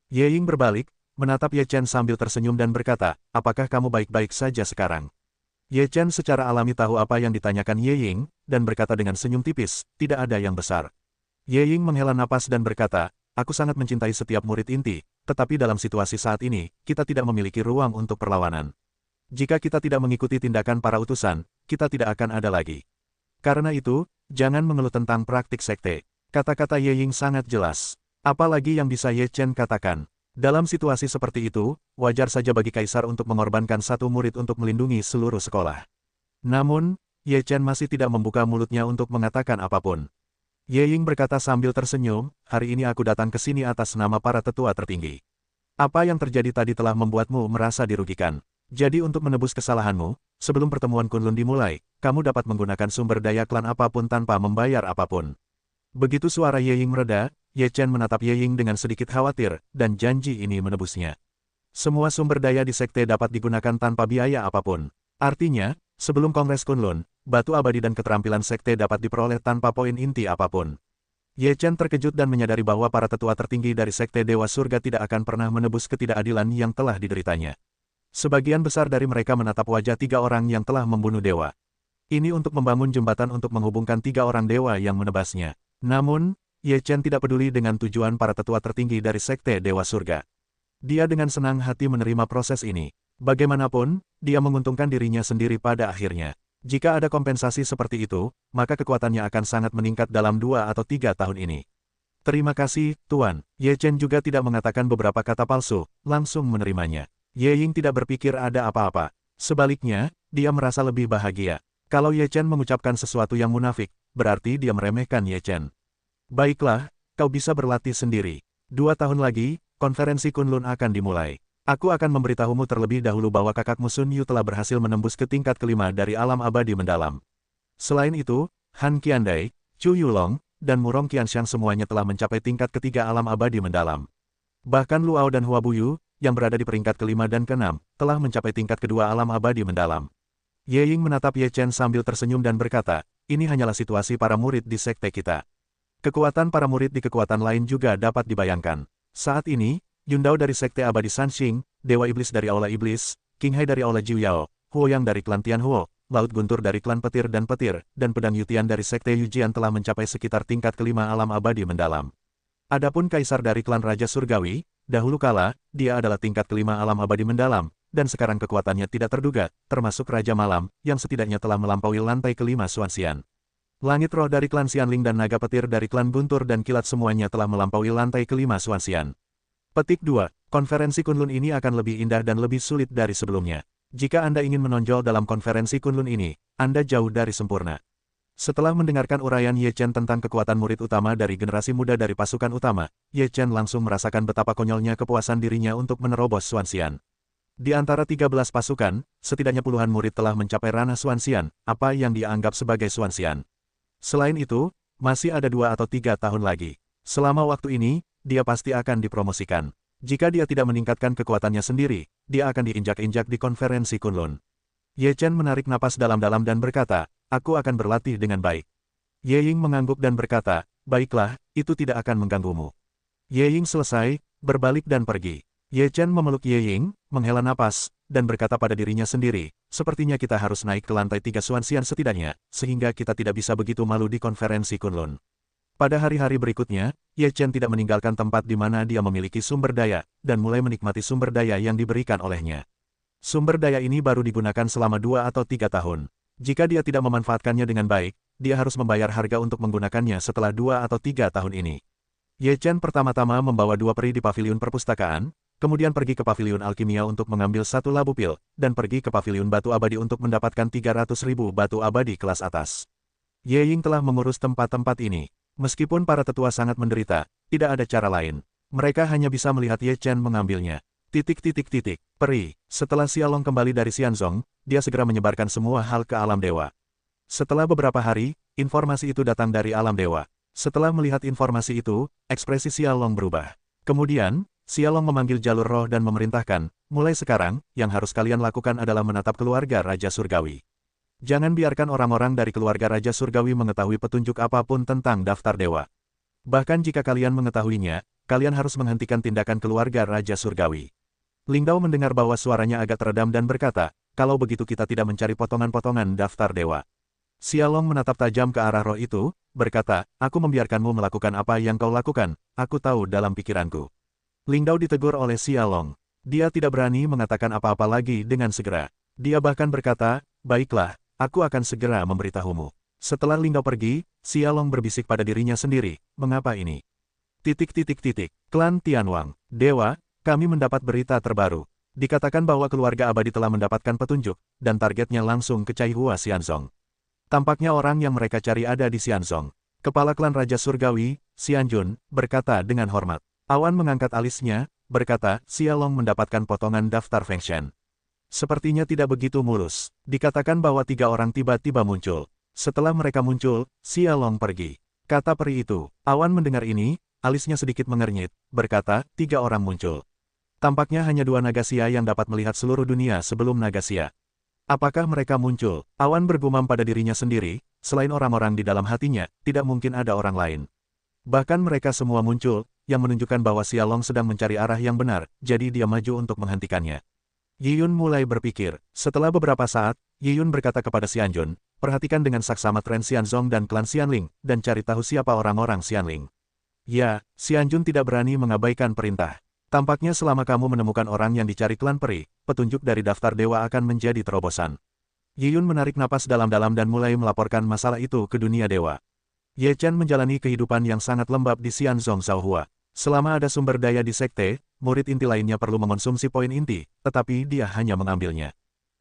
Ye Ying berbalik, menatap Ye Chen sambil tersenyum dan berkata, apakah kamu baik-baik saja sekarang? Ye Chen secara alami tahu apa yang ditanyakan Ye Ying, dan berkata dengan senyum tipis, tidak ada yang besar. Ye Ying menghela napas dan berkata, aku sangat mencintai setiap murid inti, tetapi dalam situasi saat ini, kita tidak memiliki ruang untuk perlawanan. Jika kita tidak mengikuti tindakan para utusan, kita tidak akan ada lagi. Karena itu, jangan mengeluh tentang praktik sekte. Kata-kata Ye Ying sangat jelas. Apalagi yang bisa Ye Chen katakan. Dalam situasi seperti itu, wajar saja bagi kaisar untuk mengorbankan satu murid untuk melindungi seluruh sekolah. Namun, Ye Chen masih tidak membuka mulutnya untuk mengatakan apapun. Ye Ying berkata sambil tersenyum, hari ini aku datang ke sini atas nama para tetua tertinggi. Apa yang terjadi tadi telah membuatmu merasa dirugikan. Jadi untuk menebus kesalahanmu, sebelum pertemuan Kunlun dimulai, kamu dapat menggunakan sumber daya klan apapun tanpa membayar apapun. Begitu suara Ye Ying mereda, Ye Chen menatap Ye Ying dengan sedikit khawatir, dan janji ini menebusnya. Semua sumber daya di sekte dapat digunakan tanpa biaya apapun. Artinya, sebelum Kongres Kunlun, batu abadi dan keterampilan sekte dapat diperoleh tanpa poin inti apapun. Ye Chen terkejut dan menyadari bahwa para tetua tertinggi dari sekte Dewa Surga tidak akan pernah menebus ketidakadilan yang telah dideritanya. Sebagian besar dari mereka menatap wajah 3 orang yang telah membunuh dewa. Ini untuk membangun jembatan untuk menghubungkan 3 orang dewa yang menebasnya. Namun, Ye Chen tidak peduli dengan tujuan para tetua tertinggi dari Sekte Dewa Surga. Dia dengan senang hati menerima proses ini. Bagaimanapun, dia menguntungkan dirinya sendiri pada akhirnya. Jika ada kompensasi seperti itu, maka kekuatannya akan sangat meningkat dalam 2 atau 3 tahun ini. Terima kasih, Tuan. Ye Chen juga tidak mengatakan beberapa kata palsu, langsung menerimanya. Ye Ying tidak berpikir ada apa-apa. Sebaliknya, dia merasa lebih bahagia. Kalau Ye Chen mengucapkan sesuatu yang munafik, berarti dia meremehkan Ye Chen. Baiklah, kau bisa berlatih sendiri. 2 tahun lagi, konferensi Kunlun akan dimulai. Aku akan memberitahumu terlebih dahulu bahwa kakakmu Sun Yu telah berhasil menembus ke tingkat kelima dari alam abadi mendalam. Selain itu, Han Qiandai, Chu Yulong, dan Murong Qianxiang semuanya telah mencapai tingkat ketiga alam abadi mendalam. Bahkan Luao dan Hua Buyu, yang berada di peringkat kelima dan keenam, telah mencapai tingkat kedua alam abadi mendalam. Ye Ying menatap Ye Chen sambil tersenyum dan berkata, ini hanyalah situasi para murid di sekte kita. Kekuatan para murid di kekuatan lain juga dapat dibayangkan. Saat ini, Yundao dari Sekte Abadi Sanxing, Dewa Iblis dari Aula Iblis, King Hai dari Aula Jiuyao, Huoyang dari klan Tianhuo, Laut Guntur dari klan Petir, dan Pedang Yutian dari Sekte Yujian telah mencapai sekitar tingkat kelima alam abadi mendalam. Adapun Kaisar dari klan Raja Surgawi, dahulu kala, dia adalah tingkat kelima alam abadi mendalam, dan sekarang kekuatannya tidak terduga, termasuk Raja Malam, yang setidaknya telah melampaui lantai kelima Xuanxian. Langit roh dari klan Xianling dan naga petir dari klan Guntur dan Kilat semuanya telah melampaui lantai kelima Xuanxian. Petik 2. Konferensi Kunlun ini akan lebih indah dan lebih sulit dari sebelumnya. Jika Anda ingin menonjol dalam konferensi Kunlun ini, Anda jauh dari sempurna. Setelah mendengarkan uraian Ye Chen tentang kekuatan murid utama dari generasi muda dari pasukan utama, Ye Chen langsung merasakan betapa konyolnya kepuasan dirinya untuk menerobos Xuanxian. Di antara 13 pasukan, setidaknya puluhan murid telah mencapai ranah Xuanxian, apa yang dia anggap sebagai Xuanxian. Selain itu, masih ada 2 atau 3 tahun lagi. Selama waktu ini, dia pasti akan dipromosikan. Jika dia tidak meningkatkan kekuatannya sendiri, dia akan diinjak-injak di konferensi Kunlun. Ye Chen menarik napas dalam-dalam dan berkata, aku akan berlatih dengan baik. Ye Ying mengangguk dan berkata, baiklah, itu tidak akan mengganggumu. Ye Ying selesai, berbalik dan pergi. Ye Chen memeluk Ye Ying, menghela napas, dan berkata pada dirinya sendiri, sepertinya kita harus naik ke lantai 3 Xuanxian setidaknya, sehingga kita tidak bisa begitu malu di konferensi Kunlun. Pada hari-hari berikutnya, Ye Chen tidak meninggalkan tempat di mana dia memiliki sumber daya, dan mulai menikmati sumber daya yang diberikan olehnya. Sumber daya ini baru digunakan selama 2 atau 3 tahun. Jika dia tidak memanfaatkannya dengan baik, dia harus membayar harga untuk menggunakannya setelah 2 atau 3 tahun ini. Ye Chen pertama-tama membawa 2 peri di paviliun perpustakaan, kemudian pergi ke paviliun alkimia untuk mengambil 1 labu pil, dan pergi ke paviliun batu abadi untuk mendapatkan 300.000 batu abadi kelas atas. Ye Ying telah mengurus tempat-tempat ini. Meskipun para tetua sangat menderita, tidak ada cara lain. Mereka hanya bisa melihat Ye Chen mengambilnya. Peri. Setelah Xiaolong kembali dari Xianzong, dia segera menyebarkan semua hal ke alam dewa. Setelah beberapa hari, informasi itu datang dari alam dewa. Setelah melihat informasi itu, ekspresi Xiaolong berubah. Kemudian, Xiaolong memanggil jalur roh dan memerintahkan, mulai sekarang, yang harus kalian lakukan adalah menatap keluarga Raja Surgawi. Jangan biarkan orang-orang dari keluarga Raja Surgawi mengetahui petunjuk apapun tentang daftar dewa. Bahkan jika kalian mengetahuinya, kalian harus menghentikan tindakan keluarga Raja Surgawi. Lingdao mendengar bahwa suaranya agak teredam dan berkata, kalau begitu kita tidak mencari potongan-potongan daftar dewa. Xiaolong menatap tajam ke arah roh itu, berkata, aku membiarkanmu melakukan apa yang kau lakukan, aku tahu dalam pikiranku. Lingdao ditegur oleh Xiaolong. Dia tidak berani mengatakan apa-apa lagi dengan segera. Dia bahkan berkata, baiklah, aku akan segera memberitahumu. Setelah Lingdao pergi, Xiaolong berbisik pada dirinya sendiri, mengapa ini? Klan Tianwang, Dewa, kami mendapat berita terbaru. Dikatakan bahwa keluarga abadi telah mendapatkan petunjuk, dan targetnya langsung ke Caihua Xianzong. Tampaknya orang yang mereka cari ada di Xianzong. Kepala klan Raja Surgawi, Xianjun, berkata dengan hormat. Awan mengangkat alisnya, berkata, Xiaolong mendapatkan potongan daftar Fengshen. Sepertinya tidak begitu mulus. Dikatakan bahwa 3 orang tiba-tiba muncul. Setelah mereka muncul, Xiaolong pergi. Kata peri itu. Awan mendengar ini, alisnya sedikit mengernyit, berkata, 3 orang muncul. Tampaknya hanya 2 naga Xia yang dapat melihat seluruh dunia sebelum naga Xia. Apakah mereka muncul? Awan bergumam pada dirinya sendiri, selain orang-orang di dalam hatinya, tidak mungkin ada orang lain. Bahkan mereka semua muncul, yang menunjukkan bahwa Xiaolong sedang mencari arah yang benar, jadi dia maju untuk menghentikannya. Yiyun mulai berpikir. Setelah beberapa saat, Yiyun berkata kepada Xianjun, perhatikan dengan saksama tren Xianzong dan klan Xianling, dan cari tahu siapa orang-orang Xianling. Ya, Xianjun tidak berani mengabaikan perintah. Tampaknya selama kamu menemukan orang yang dicari klan peri, petunjuk dari daftar dewa akan menjadi terobosan. Yiyun menarik napas dalam-dalam dan mulai melaporkan masalah itu ke dunia dewa. Ye Chen menjalani kehidupan yang sangat lembab di Xianzong Shaohua. Selama ada sumber daya di sekte, murid inti lainnya perlu mengonsumsi poin inti, tetapi dia hanya mengambilnya.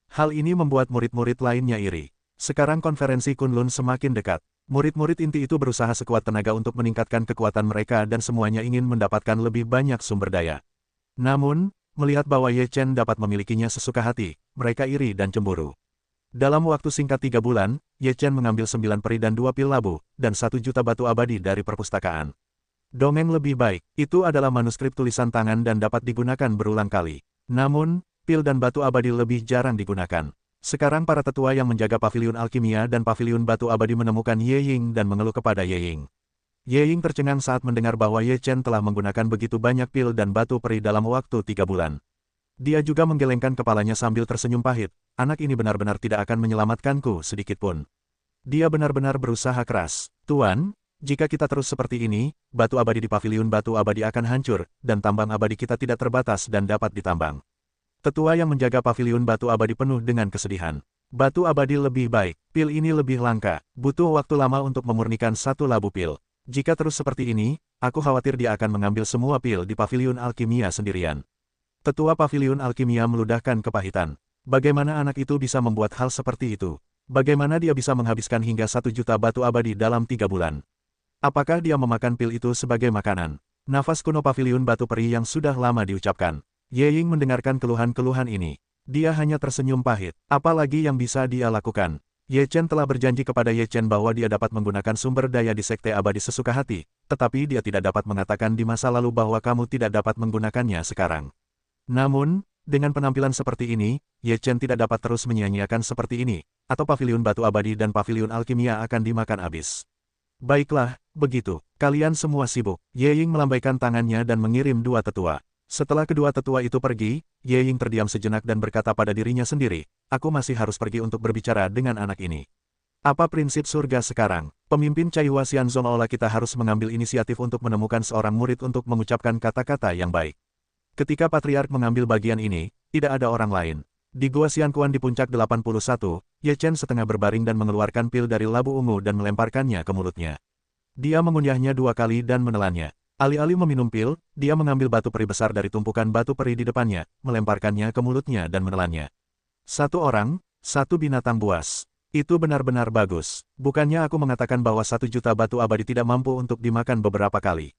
Hal ini membuat murid-murid lainnya iri. Sekarang konferensi Kunlun semakin dekat. Murid-murid inti itu berusaha sekuat tenaga untuk meningkatkan kekuatan mereka dan semuanya ingin mendapatkan lebih banyak sumber daya. Namun, melihat bahwa Ye Chen dapat memilikinya sesuka hati, mereka iri dan cemburu. Dalam waktu singkat 3 bulan, Ye Chen mengambil 9 peri dan 2 pil labu, dan 1 juta batu abadi dari perpustakaan. Dongeng lebih baik, itu adalah manuskrip tulisan tangan dan dapat digunakan berulang kali. Namun, pil dan batu abadi lebih jarang digunakan. Sekarang para tetua yang menjaga paviliun alkimia dan paviliun batu abadi menemukan Ye Ying dan mengeluh kepada Ye Ying. Ye Ying tercengang saat mendengar bahwa Ye Chen telah menggunakan begitu banyak pil dan batu peri dalam waktu 3 bulan. Dia juga menggelengkan kepalanya sambil tersenyum pahit. Anak ini benar-benar tidak akan menyelamatkanku sedikitpun. Dia benar-benar berusaha keras. Tuan, jika kita terus seperti ini, batu abadi di paviliun batu abadi akan hancur, dan tambang abadi kita tidak terbatas dan dapat ditambang. Tetua yang menjaga paviliun batu abadi penuh dengan kesedihan. Batu abadi lebih baik, pil ini lebih langka, butuh waktu lama untuk memurnikan satu labu pil. Jika terus seperti ini, aku khawatir dia akan mengambil semua pil di paviliun alkimia sendirian. Tetua paviliun alkimia meludahkan kepahitan. Bagaimana anak itu bisa membuat hal seperti itu? Bagaimana dia bisa menghabiskan hingga 1 juta batu abadi dalam 3 bulan? Apakah dia memakan pil itu sebagai makanan? Nafas kuno paviliun batu peri yang sudah lama diucapkan. Ye Ying mendengarkan keluhan-keluhan ini. Dia hanya tersenyum pahit. Apalagi yang bisa dia lakukan? Ye Chen telah berjanji kepada Ye Chen bahwa dia dapat menggunakan sumber daya di sekte abadi sesuka hati, tetapi dia tidak dapat mengatakan di masa lalu bahwa kamu tidak dapat menggunakannya sekarang. Namun, dengan penampilan seperti ini, Ye Chen tidak dapat terus menyia-nyiakan seperti ini, atau paviliun batu abadi dan paviliun alkimia akan dimakan habis. Baiklah, begitu. Kalian semua sibuk. Ye Ying melambaikan tangannya dan mengirim 2 tetua. Setelah kedua tetua itu pergi, Ye Ying terdiam sejenak dan berkata pada dirinya sendiri, aku masih harus pergi untuk berbicara dengan anak ini. Apa prinsip surga sekarang? Pemimpin Caihua Xianzong seolah kita harus mengambil inisiatif untuk menemukan seorang murid untuk mengucapkan kata-kata yang baik. Ketika Patriark mengambil bagian ini, tidak ada orang lain. Di Gua Xianquan di puncak 81, Ye Chen setengah berbaring dan mengeluarkan pil dari labu ungu dan melemparkannya ke mulutnya. Dia mengunyahnya 2 kali dan menelannya. Alih-alih meminum pil, dia mengambil batu peri besar dari tumpukan batu peri di depannya, melemparkannya ke mulutnya dan menelannya. 1 orang, 1 binatang buas. Itu benar-benar bagus. Bukannya aku mengatakan bahwa 1 juta batu abadi tidak mampu untuk dimakan beberapa kali.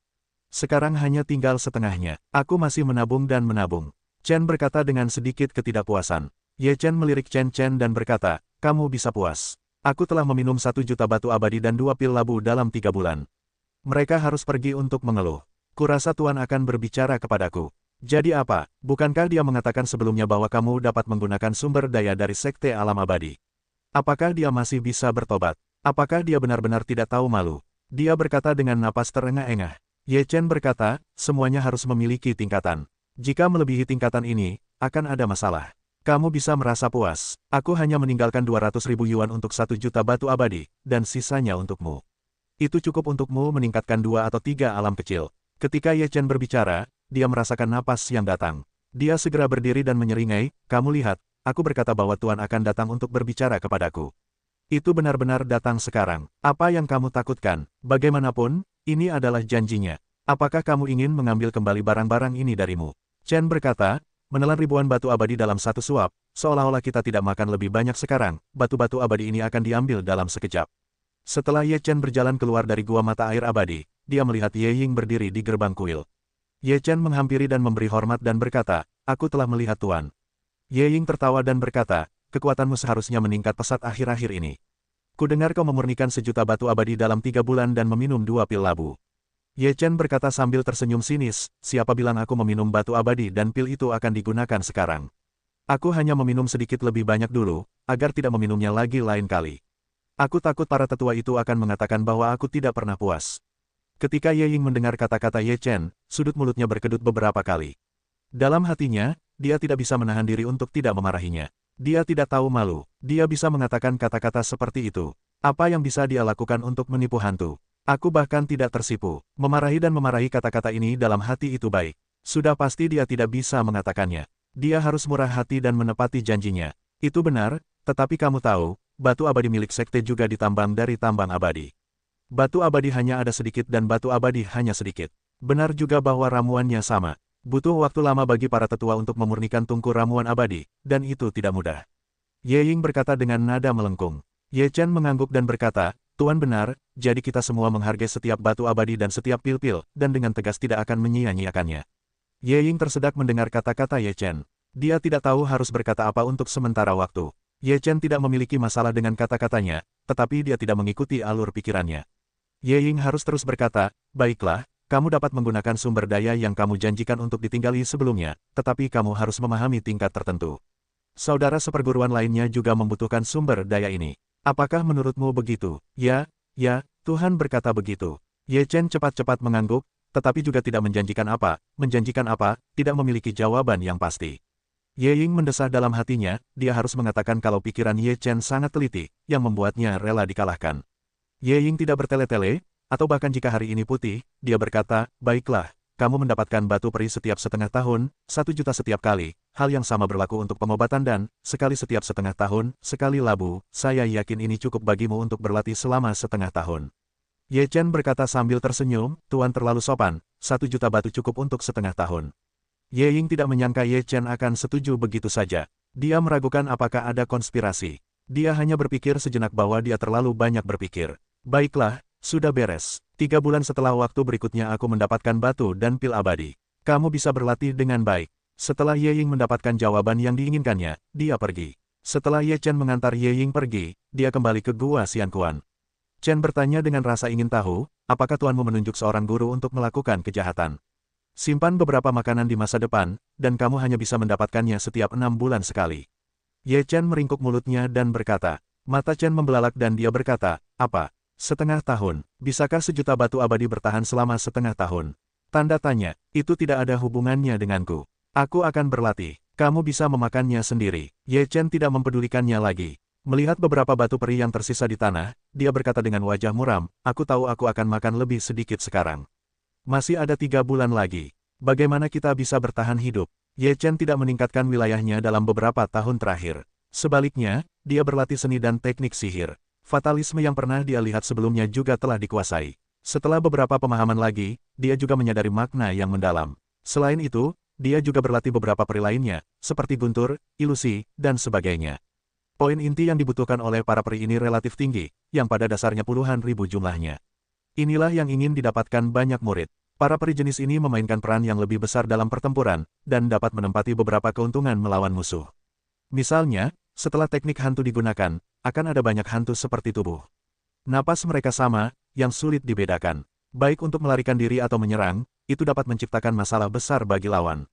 Sekarang hanya tinggal setengahnya. Aku masih menabung dan menabung. Chen berkata dengan sedikit ketidakpuasan. Ye Chen melirik Chen dan berkata, kamu bisa puas. Aku telah meminum 1 juta batu abadi dan 2 pil labu dalam 3 bulan. Mereka harus pergi untuk mengeluh. Kurasa Tuan akan berbicara kepadaku. Jadi apa? Bukankah dia mengatakan sebelumnya bahwa kamu dapat menggunakan sumber daya dari sekte alam abadi? Apakah dia masih bisa bertobat? Apakah dia benar-benar tidak tahu malu? Dia berkata dengan napas terengah-engah. Ye Chen berkata, semuanya harus memiliki tingkatan. Jika melebihi tingkatan ini, akan ada masalah. Kamu bisa merasa puas. Aku hanya meninggalkan 200.000 yuan untuk 1 juta batu abadi, dan sisanya untukmu. Itu cukup untukmu meningkatkan 2 atau 3 alam kecil. Ketika Ye Chen berbicara, dia merasakan napas yang datang. Dia segera berdiri dan menyeringai, kamu lihat, aku berkata bahwa Tuan akan datang untuk berbicara kepadaku. Itu benar-benar datang sekarang. Apa yang kamu takutkan? Bagaimanapun, ini adalah janjinya. Apakah kamu ingin mengambil kembali barang-barang ini darimu? Chen berkata, menelan ribuan batu abadi dalam satu suap, seolah-olah kita tidak makan lebih banyak sekarang, batu-batu abadi ini akan diambil dalam sekejap. Setelah Ye Chen berjalan keluar dari gua mata air abadi, dia melihat Ye Ying berdiri di gerbang kuil. Ye Chen menghampiri dan memberi hormat dan berkata, aku telah melihat Tuan. Ye Ying tertawa dan berkata, kekuatanmu seharusnya meningkat pesat akhir-akhir ini. Kudengar kau memurnikan 1 juta batu abadi dalam 3 bulan dan meminum 2 pil labu. Ye Chen berkata sambil tersenyum sinis, siapa bilang aku meminum batu abadi dan pil itu akan digunakan sekarang. Aku hanya meminum sedikit lebih banyak dulu, agar tidak meminumnya lagi lain kali. Aku takut para tetua itu akan mengatakan bahwa aku tidak pernah puas. Ketika Ye Ying mendengar kata-kata Ye Chen, sudut mulutnya berkedut beberapa kali. Dalam hatinya, dia tidak bisa menahan diri untuk tidak memarahinya. Dia tidak tahu malu. Dia bisa mengatakan kata-kata seperti itu. Apa yang bisa dia lakukan untuk menipu hantu? Aku bahkan tidak tersipu. Memarahi dan memarahi kata-kata ini dalam hati itu baik. Sudah pasti dia tidak bisa mengatakannya. Dia harus murah hati dan menepati janjinya. Itu benar, tetapi kamu tahu, batu abadi milik sekte juga ditambang dari tambang abadi. Batu abadi hanya ada sedikit dan batu abadi hanya sedikit. Benar juga bahwa ramuannya sama. Butuh waktu lama bagi para tetua untuk memurnikan tungku ramuan abadi, dan itu tidak mudah. Ye Ying berkata dengan nada melengkung. Ye Chen mengangguk dan berkata, Tuan benar, jadi kita semua menghargai setiap batu abadi dan setiap pil-pil, dan dengan tegas tidak akan menyia-nyiakannya. Ye Ying tersedak mendengar kata-kata Ye Chen. Dia tidak tahu harus berkata apa untuk sementara waktu. Ye Chen tidak memiliki masalah dengan kata-katanya, tetapi dia tidak mengikuti alur pikirannya. Ye Ying harus terus berkata, baiklah, kamu dapat menggunakan sumber daya yang kamu janjikan untuk ditinggali sebelumnya, tetapi kamu harus memahami tingkat tertentu. Saudara seperguruan lainnya juga membutuhkan sumber daya ini. Apakah menurutmu begitu? Ya, Tuhan berkata begitu. Ye Chen cepat-cepat mengangguk, tetapi juga tidak menjanjikan apa, tidak memiliki jawaban yang pasti. Ye Ying mendesah dalam hatinya, dia harus mengatakan kalau pikiran Ye Chen sangat teliti, yang membuatnya rela dikalahkan. Ye Ying tidak bertele-tele, atau bahkan jika hari ini putih, dia berkata, baiklah, kamu mendapatkan batu peri setiap setengah tahun, 1 juta setiap kali, hal yang sama berlaku untuk pengobatan dan, sekali setiap setengah tahun, sekali labu, saya yakin ini cukup bagimu untuk berlatih selama setengah tahun. Ye Chen berkata sambil tersenyum, Tuan terlalu sopan, 1 juta batu cukup untuk setengah tahun. Ye Ying tidak menyangka Ye Chen akan setuju begitu saja. Dia meragukan apakah ada konspirasi. Dia hanya berpikir sejenak bahwa dia terlalu banyak berpikir. Baiklah, sudah beres. 3 bulan setelah waktu berikutnya aku mendapatkan batu dan pil abadi. Kamu bisa berlatih dengan baik. Setelah Ye Ying mendapatkan jawaban yang diinginkannya, dia pergi. Setelah Ye Chen mengantar Ye Ying pergi, dia kembali ke Gua Xianquan. Chen bertanya dengan rasa ingin tahu, apakah tuanmu menunjuk seorang guru untuk melakukan kejahatan? Simpan beberapa makanan di masa depan, dan kamu hanya bisa mendapatkannya setiap 6 bulan sekali. Ye Chen meringkuk mulutnya dan berkata. Mata Chen membelalak dan dia berkata, apa? Setengah tahun, bisakah 1 juta batu abadi bertahan selama setengah tahun? Tanda tanya, itu tidak ada hubungannya denganku. Aku akan berlatih, kamu bisa memakannya sendiri. Ye Chen tidak mempedulikannya lagi. Melihat beberapa batu peri yang tersisa di tanah, dia berkata dengan wajah muram, aku tahu aku akan makan lebih sedikit sekarang. Masih ada 3 bulan lagi. Bagaimana kita bisa bertahan hidup? Ye Chen tidak meningkatkan wilayahnya dalam beberapa tahun terakhir. Sebaliknya, dia berlatih seni dan teknik sihir. Fatalisme yang pernah dia lihat sebelumnya juga telah dikuasai. Setelah beberapa pemahaman lagi, dia juga menyadari makna yang mendalam. Selain itu, dia juga berlatih beberapa peri lainnya, seperti guntur, ilusi, dan sebagainya. Poin inti yang dibutuhkan oleh para peri ini relatif tinggi, yang pada dasarnya puluhan ribu jumlahnya. Inilah yang ingin didapatkan banyak murid. Para peri jenis ini memainkan peran yang lebih besar dalam pertempuran, dan dapat menempati beberapa keuntungan melawan musuh. Misalnya, setelah teknik hantu digunakan, akan ada banyak hantu seperti tubuh. Napas mereka sama, yang sulit dibedakan. Baik untuk melarikan diri atau menyerang, itu dapat menciptakan masalah besar bagi lawan.